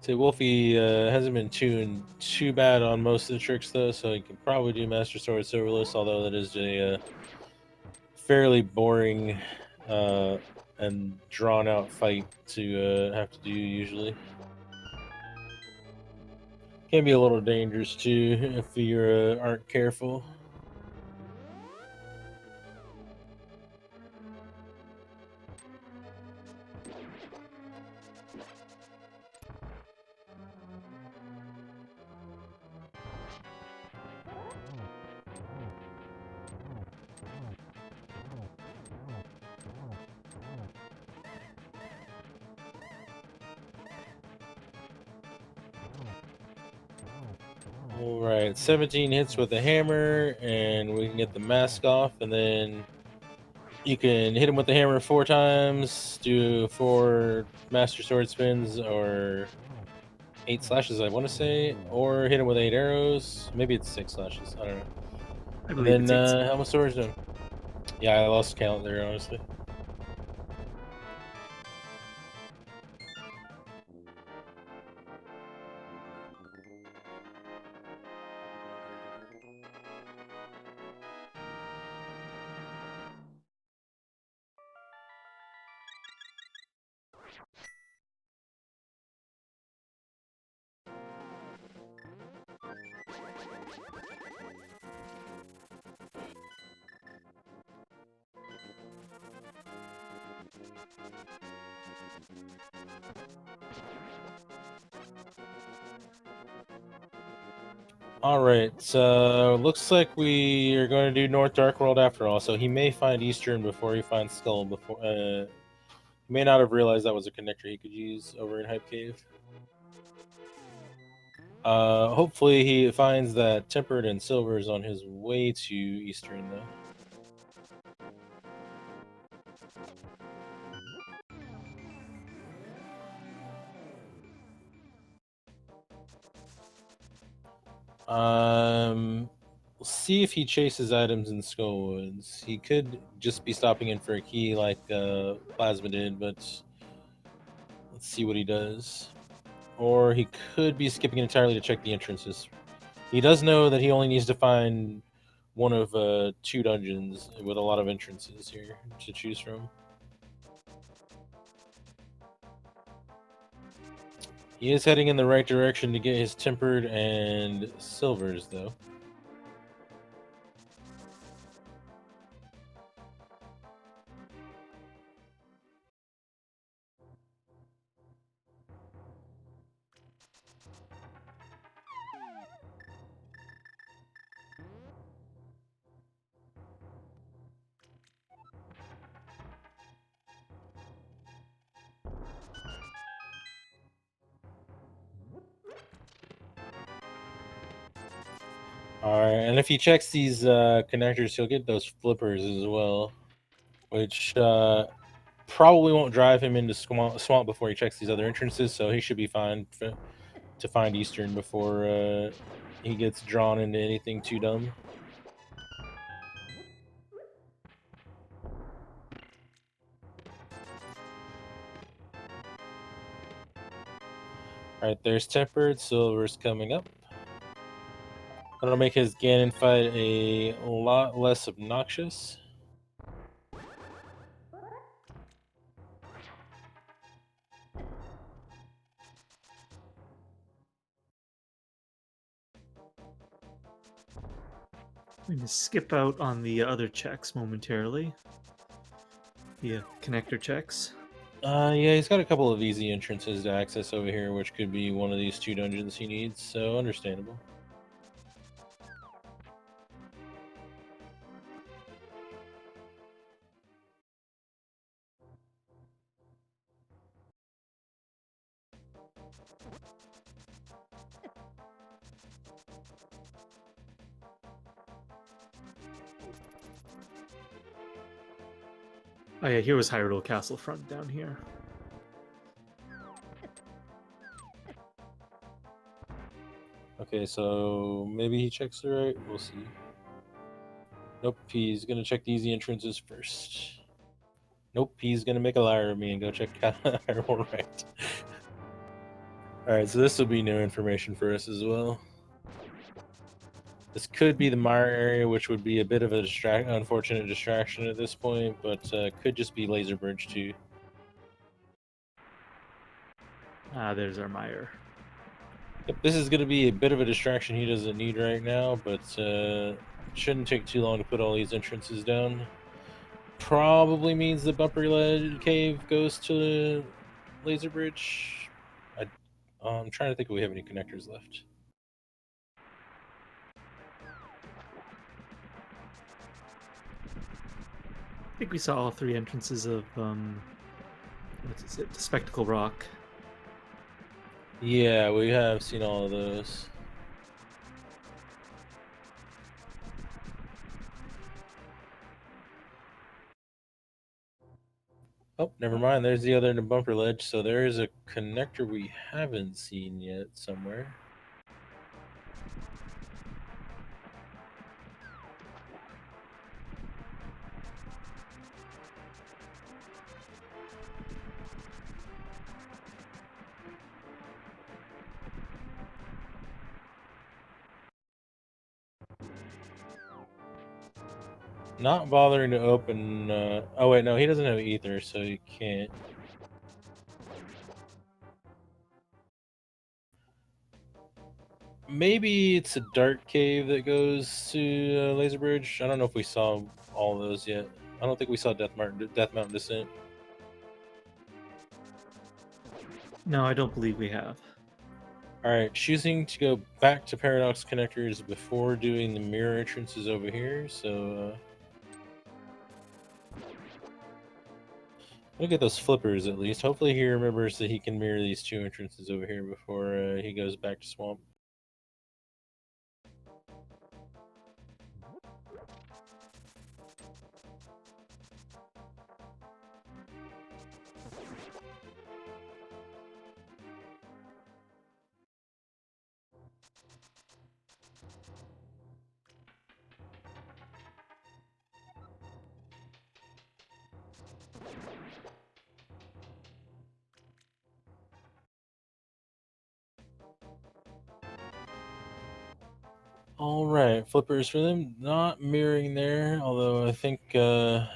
A: Say Wolfie hasn't been tuned too bad on most of the tricks though, so he can probably do Master Sword Silverless, although that is a fairly boring and drawn out fight to have to do usually. Can be a little dangerous too if you aren't careful. Alright, 17 hits with the hammer, and we can get the mask off, and then you can hit him with the hammer 4 times, do 4 Master Sword spins, or 8 slashes, I want to say, or hit him with 8 arrows. Maybe it's 6 slashes, I don't know.
B: I
A: And
B: believe
A: then,
B: it's 8.
A: how much swords done? Yeah, I lost count there, honestly. Alright, so looks like we are going to do North Dark World after all, so he may find Eastern before he finds Skull. Before he may not have realized that was a connector he could use over in Hype Cave. Hopefully he finds that Tempered and Silver is on his way to Eastern, though. We'll see if he chases items in Skullwoods. He could just be stopping in for a key like Plasma did, but let's see what he does. Or he could be skipping entirely to check the entrances. He does know that he only needs to find one of 2 dungeons with a lot of entrances here to choose from. He is heading in the right direction to get his Tempered and Silvers, though. Alright, and if he checks these connectors, he'll get those flippers as well, which probably won't drive him into swamp before he checks these other entrances, so he should be fine to find Eastern before he gets drawn into anything too dumb. Alright, there's Tempered, Silver's coming up. That'll make his Ganon fight a lot less obnoxious.
B: I'm going to skip out on the other checks momentarily. The connector checks.
A: Yeah, he's got a couple of easy entrances to access over here, which could be one of these 2 dungeons he needs, so understandable.
B: Oh yeah, here was Hyrule Castle front down here.
A: Okay, so maybe he checks the right. We'll see. Nope, he's gonna check the easy entrances first. Nope, he's gonna make a liar of me and go check Hyrule right. All right, so this will be new information for us as well. This could be the Mire area, which would be a bit of a unfortunate distraction at this point, but could just be Laser Bridge too.
B: Ah, there's our mire.
A: Yep, this is going to be a bit of a distraction he doesn't need right now, but shouldn't take too long to put all these entrances down. Probably means the bumper led cave goes to Laser Bridge. I'm trying to think if we have any connectors left.
B: I think we saw all 3 entrances of what is it? Spectacle Rock.
A: Yeah, we have seen all of those. Oh, never mind. There's the other bumper ledge. So there is a connector we haven't seen yet somewhere. Not bothering to open. Oh wait, no, he doesn't have ether, so you can't. Maybe it's a dark cave that goes to Laser Bridge. I don't know if we saw all those yet. I don't think we saw Death Mountain Descent.
B: No, I don't believe we have.
A: All right, choosing to go back to Paradox connectors before doing the mirror entrances over here. So look at those flippers at least. Hopefully he remembers that he can mirror these 2 entrances over here before he goes back to Swamp. All right, flippers for them. Not mirroring there, although I think I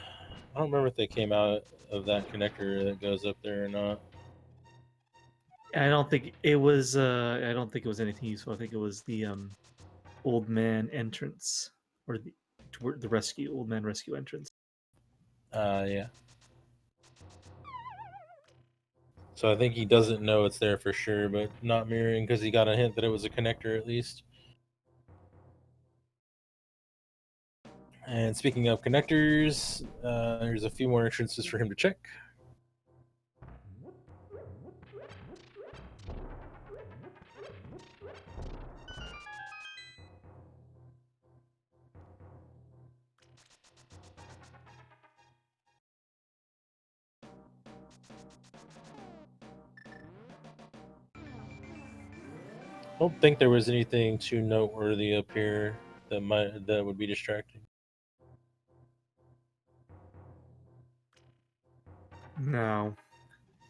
A: don't remember if they came out of that connector that goes up there or not.
B: I don't think it was. I don't think it was anything useful. I think it was the old man entrance, or the rescue old man rescue entrance.
A: Yeah. So I think he doesn't know it's there for sure, but not mirroring because he got a hint that it was a connector at least. And speaking of connectors, there's a few more entrances for him to check. Don't think there was anything too noteworthy up here that would be distracting.
B: No.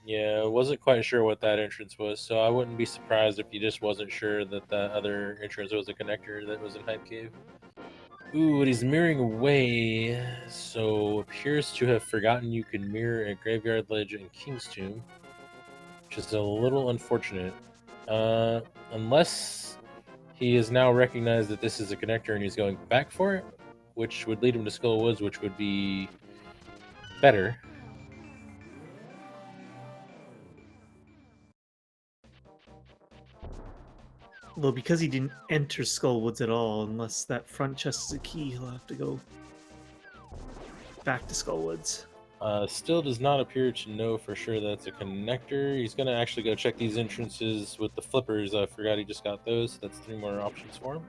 A: Yeah, I wasn't quite sure what that entrance was, so I wouldn't be surprised if you just wasn't sure that that other entrance was a connector that was in Hype Cave. Ooh, but he's mirroring away, so appears to have forgotten you can mirror at Graveyard Ledge and King's Tomb, which is a little unfortunate. Unless he has now recognized that this is a connector and he's going back for it, which would lead him to Skull Woods, which would be better.
B: Well, because he didn't enter Skullwoods at all, unless that front chest is a key, he'll have to go back to Skullwoods.
A: Still does not appear to know for sure that's a connector. He's going to actually go check these entrances with the flippers. I forgot he just got those. That's 3 more options for him.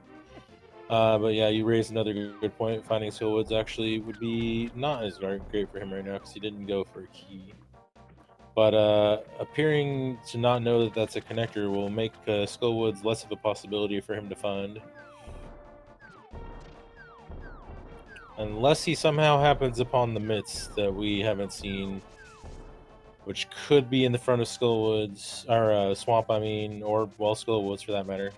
A: But yeah, you raised another good point. Finding Skullwoods actually would be not as great for him right now because he didn't go for a key. But appearing to not know that that's a connector will make Skullwoods less of a possibility for him to find. Unless he somehow happens upon the myths that we haven't seen. which could be in the front of Skullwoods, or Swamp, I mean, or, well, Skullwoods for that matter.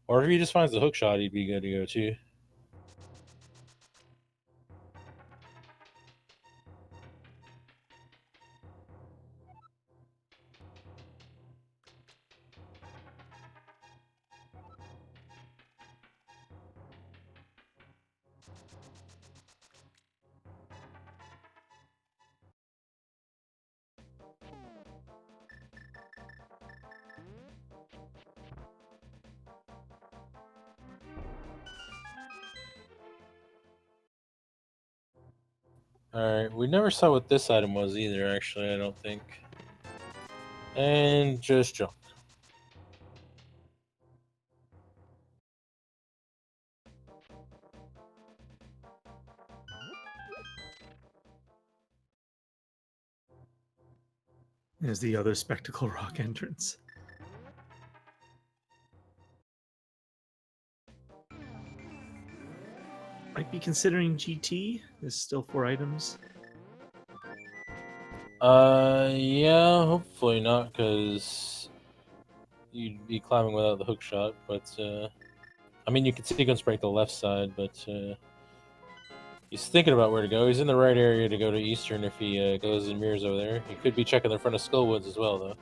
A: Or if he just finds the hookshot, he'd be good to go too. Alright, we never saw what this item was either, actually, I don't think. And just jump.
B: There's the other Spectacle Rock entrance. Might be considering GT. There's still 4 items.
A: Yeah, hopefully not, because you'd be climbing without the hookshot, but, I mean, you can sequence break the left side, but, he's thinking about where to go. He's in the right area to go to Eastern if he, goes and mirrors over there. He could be checking the front of Skullwoods as well, though.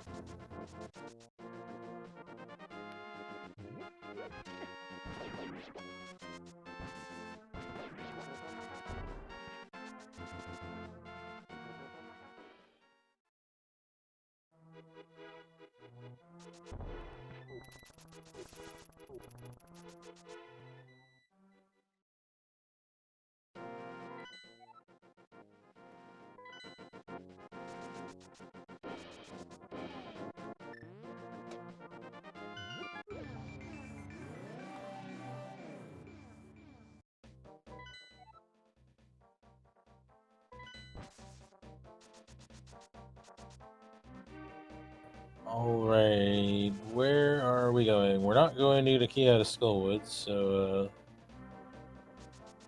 A: Alright, where are we going? We're not going to get a key out of Skullwoods, so,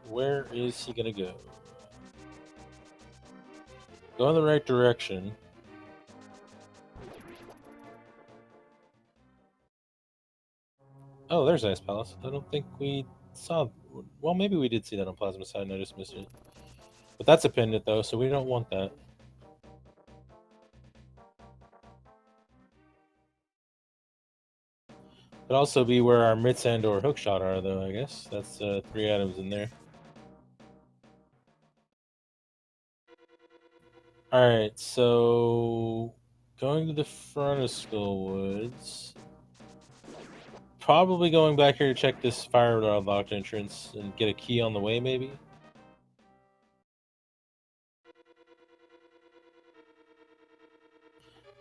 A: where is he gonna go? Go in the right direction. Oh, there's Ice Palace. I don't think we saw... Well, maybe we did see that on Plasma Side and I just missed it. But that's a pendant, though, so we don't want that. Could also be where our Mitz and or Hookshot are, though, I guess. That's 3 items in there. Alright, so... Going to the front of Skullwoods... Probably going back here to check this fire rod locked entrance and get a key on the way, maybe?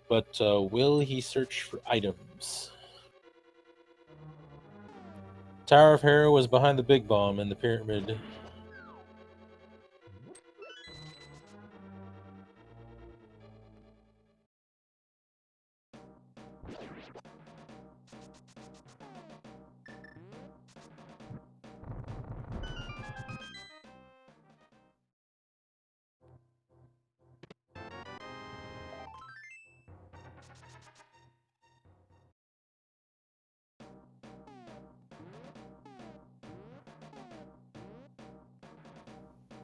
A: But will he search for items? Tower of Hera was behind the big bomb in the pyramid.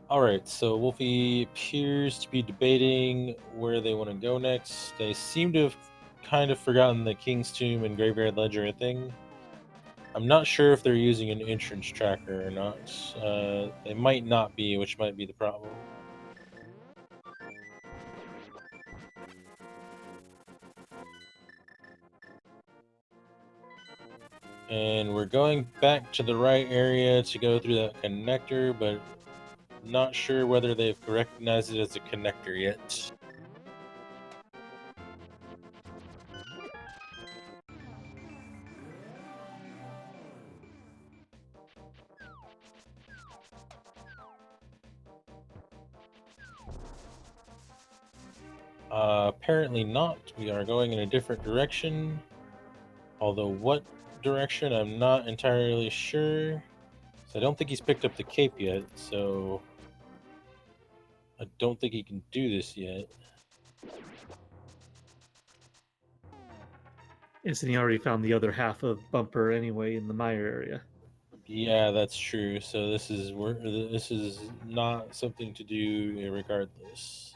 A: Alright, so Wolfie appears to be debating where they want to go next. They seem to have kind of forgotten the King's Tomb and Graveyard Ledger thing. I'm not sure if they're using an entrance tracker or not. They might not be, which might be the problem. And we're going back to the right area to go through that connector, but not sure whether they've recognized it as a connector yet. Apparently not. We are going in a different direction. Although what direction, I'm not entirely sure. So I don't think he's picked up the cape yet, so... I don't think he can do this yet.
B: Yes, and he already found the other half of Bumper anyway in the mire area.
A: Yeah, that's true. So this is not something to do regardless.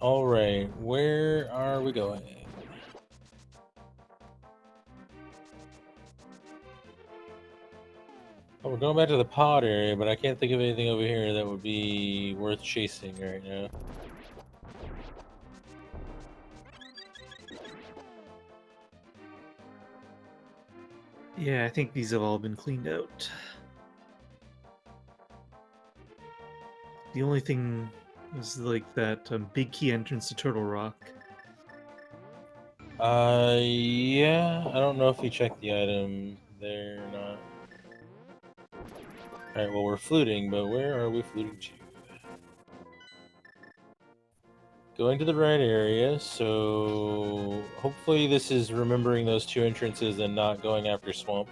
A: All right, where are we going? Oh, we're going back to the pod area, but I can't think of anything over here that would be worth chasing right now.
B: Yeah, I think these have all been cleaned out. The only thing is like that big key entrance to Turtle Rock.
A: Yeah, I don't know if he checked the item there or not. Alright, well, we're fluting, but where are we fluting to? Going to the right area, so hopefully this is remembering those two entrances and not going after Swamp.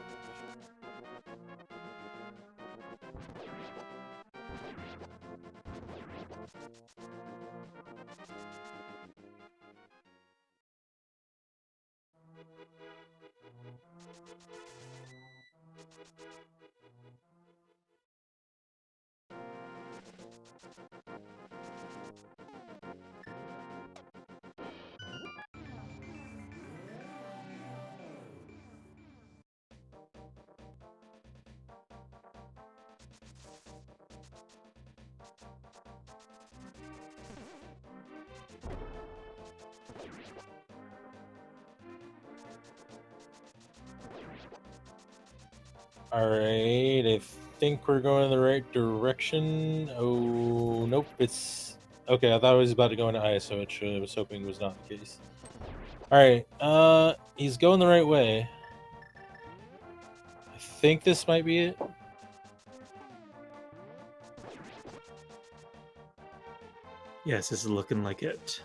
A: Alright, I think we're going in the right direction. Oh, nope, it's... Okay, I thought I was about to go into ISO, which I was hoping was not the case. Alright, he's going the right way. I think this might be it.
B: Yes, this is looking like it.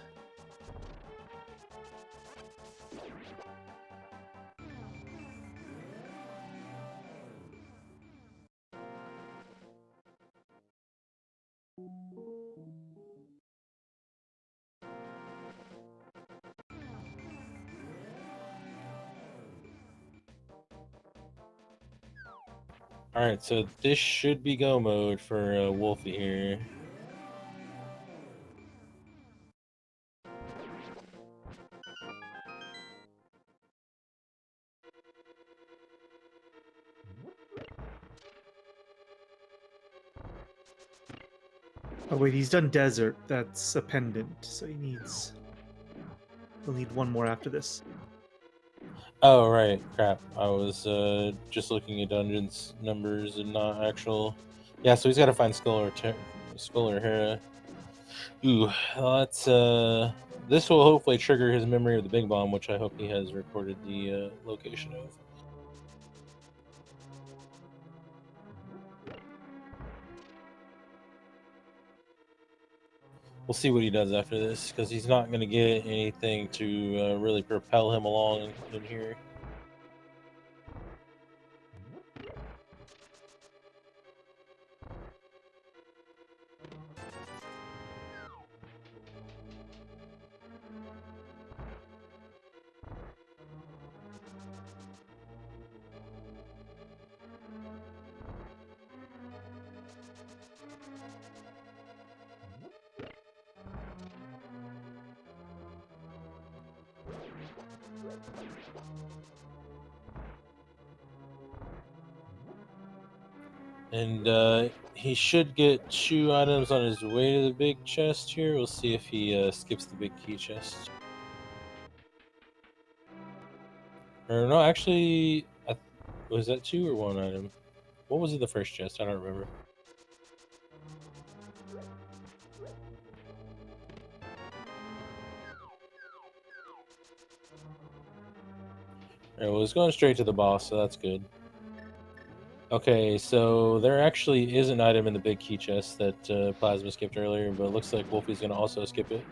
A: Alright, so this should be go mode for Wolfie here.
B: Oh wait, he's done desert. That's a pendant, so he'll need one more after this.
A: Oh, right, crap. I was just looking at dungeons numbers and not actual... Yeah, so he's got to find Skull or Hera. Ooh, that's... This will hopefully trigger his memory of the Big Bomb, which I hope he has recorded the location of. We'll see what he does after this, because he's not going to get anything to really propel him along in here. And he should get 2 items on his way to the big chest here. We'll see if he skips the big key chest. Or no, actually, was that 2 or 1 item? What was in the first chest? I don't remember. Alright, well, he's going straight to the boss, so that's good. Okay, so there actually is an item in the big key chest that Plasma skipped earlier, but it looks like Wolfie's going to also skip it.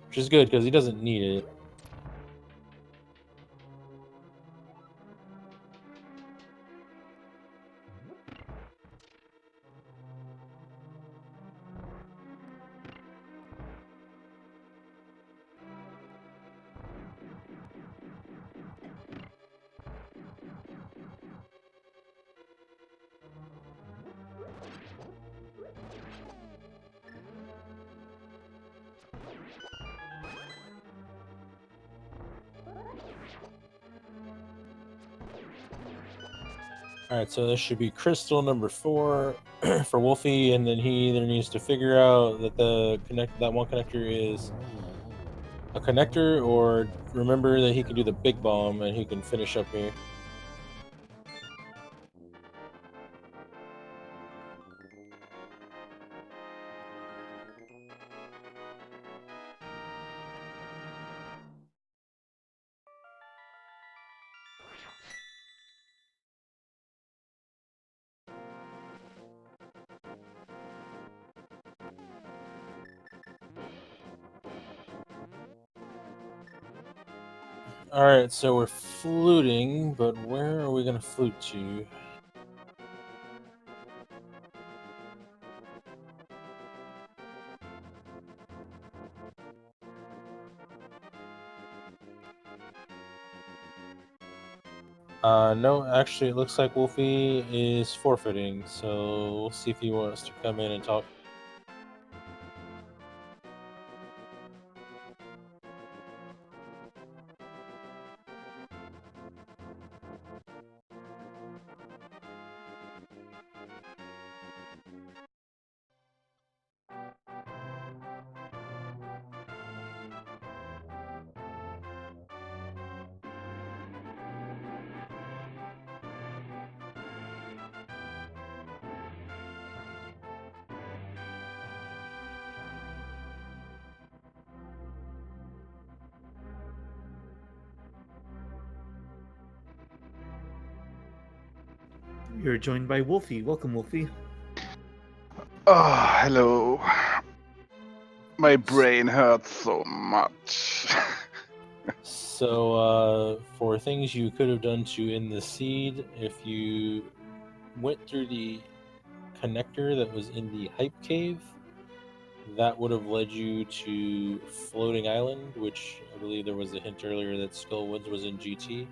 A: Which is good, because he doesn't need it. Alright, so this should be crystal number 4 for Wolfie, and then he either needs to figure out that that one connector is a connector, or remember that he can do the big bomb and he can finish up here. Alright, so we're fluting, but where are we going to flute to? No, actually, it looks like Wolfie is forfeiting, so we'll see if he wants to come in and talk.
B: You're joined by Wolfie. Welcome, Wolfie.
D: Oh, hello. My brain hurts so much.
A: So, for things you could have done to end the seed, if you went through the connector that was in the hype cave, that would have led you to Floating Island, which I believe there was a hint earlier that Skullwoods was in GT.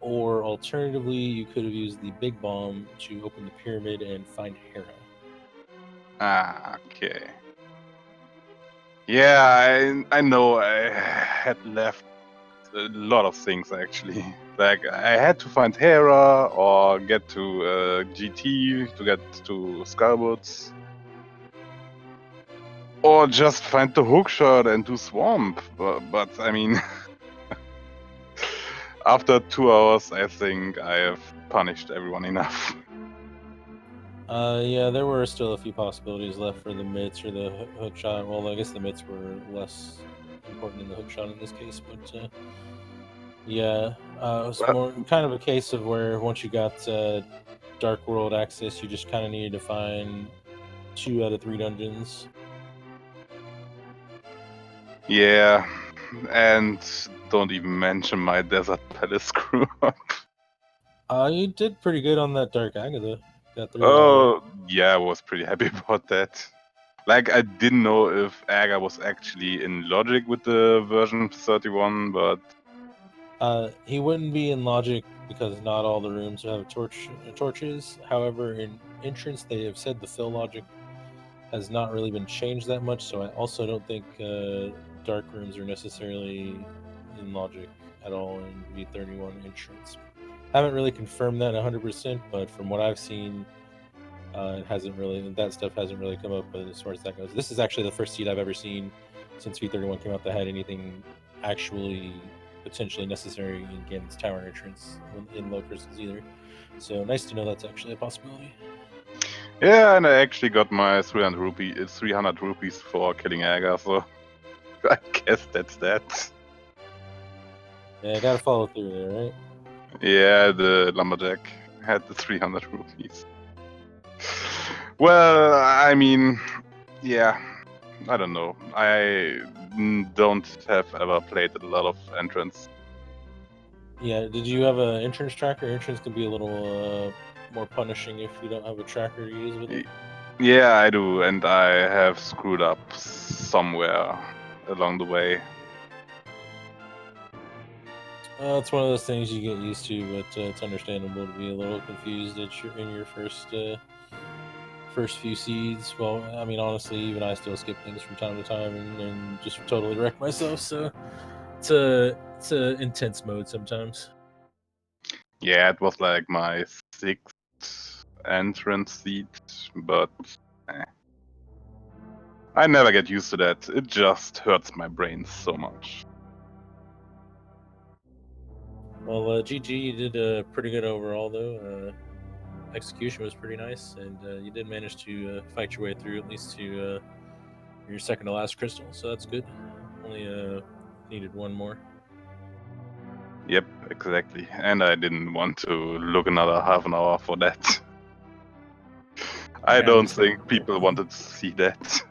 A: Or alternatively, you could have used the big bomb to open the pyramid and find Hera.
D: Okay. Yeah, I know I had left a lot of things actually. Like I had to find Hera or get to GT to get to Skullwoods. Or just find the hookshot and do Swamp. But I mean, after 2 hours, I think I have punished everyone enough.
A: Yeah, there were still a few possibilities left for the mitts or the hookshot. Well, I guess the mitts were less important than the hookshot in this case, but yeah, it was
D: Well-
A: more kind of a case of where once you got Dark World access, you just kind of needed to find 2 out of 3 dungeons.
D: Yeah, and don't even mention my Desert Palace screw up.
A: You did pretty good on that Dark Agatha. Got through
D: Oh, yeah, I was pretty happy about that. Like, I didn't know if Aga was actually in logic with the version 31, but
A: he wouldn't be in logic because not all the rooms have torches. However, in entrance, they have said the fill logic has not really been changed that much. So I also don't think dark rooms are necessarily in logic at all in V31 entrance. Haven't really confirmed that 100%, but from what I've seen, it hasn't really. That stuff hasn't really come up as far as that goes. This is actually the first seed I've ever seen since V31 came out that had anything actually potentially necessary in Ganon's tower entrance in low crystals either. So nice to know that's actually a possibility.
D: yeah, and I actually got my 300 rupees for killing Aga, so I guess that's that.
A: Yeah, I gotta follow through there, right?
D: Yeah, the lumberjack had the 300 rupees. Well, I mean, yeah, I don't know. I don't have ever played a lot of entrance.
A: Yeah, did you have an entrance tracker? Entrance can be a little more punishing if you don't have a tracker to use with it.
D: Yeah, I do, and I have screwed up somewhere along the way.
A: It's one of those things you get used to, but it's understandable to be a little confused in your first few seeds. Well, I mean, honestly, even I still skip things from time to time and just totally wreck myself. So it's a intense mode sometimes.
D: Yeah, it was like my 6th entrance seat, but I never get used to that. It just hurts my brain so much.
A: Well, GG, you did pretty good overall, though. Execution was pretty nice, and you did manage to fight your way through at least to your second to last crystal, so that's good. Only needed one more.
D: Yep, exactly. And I didn't want to look another half an hour for that. I
B: Yeah,
D: don't
B: there's no-
D: think people wanted to see that.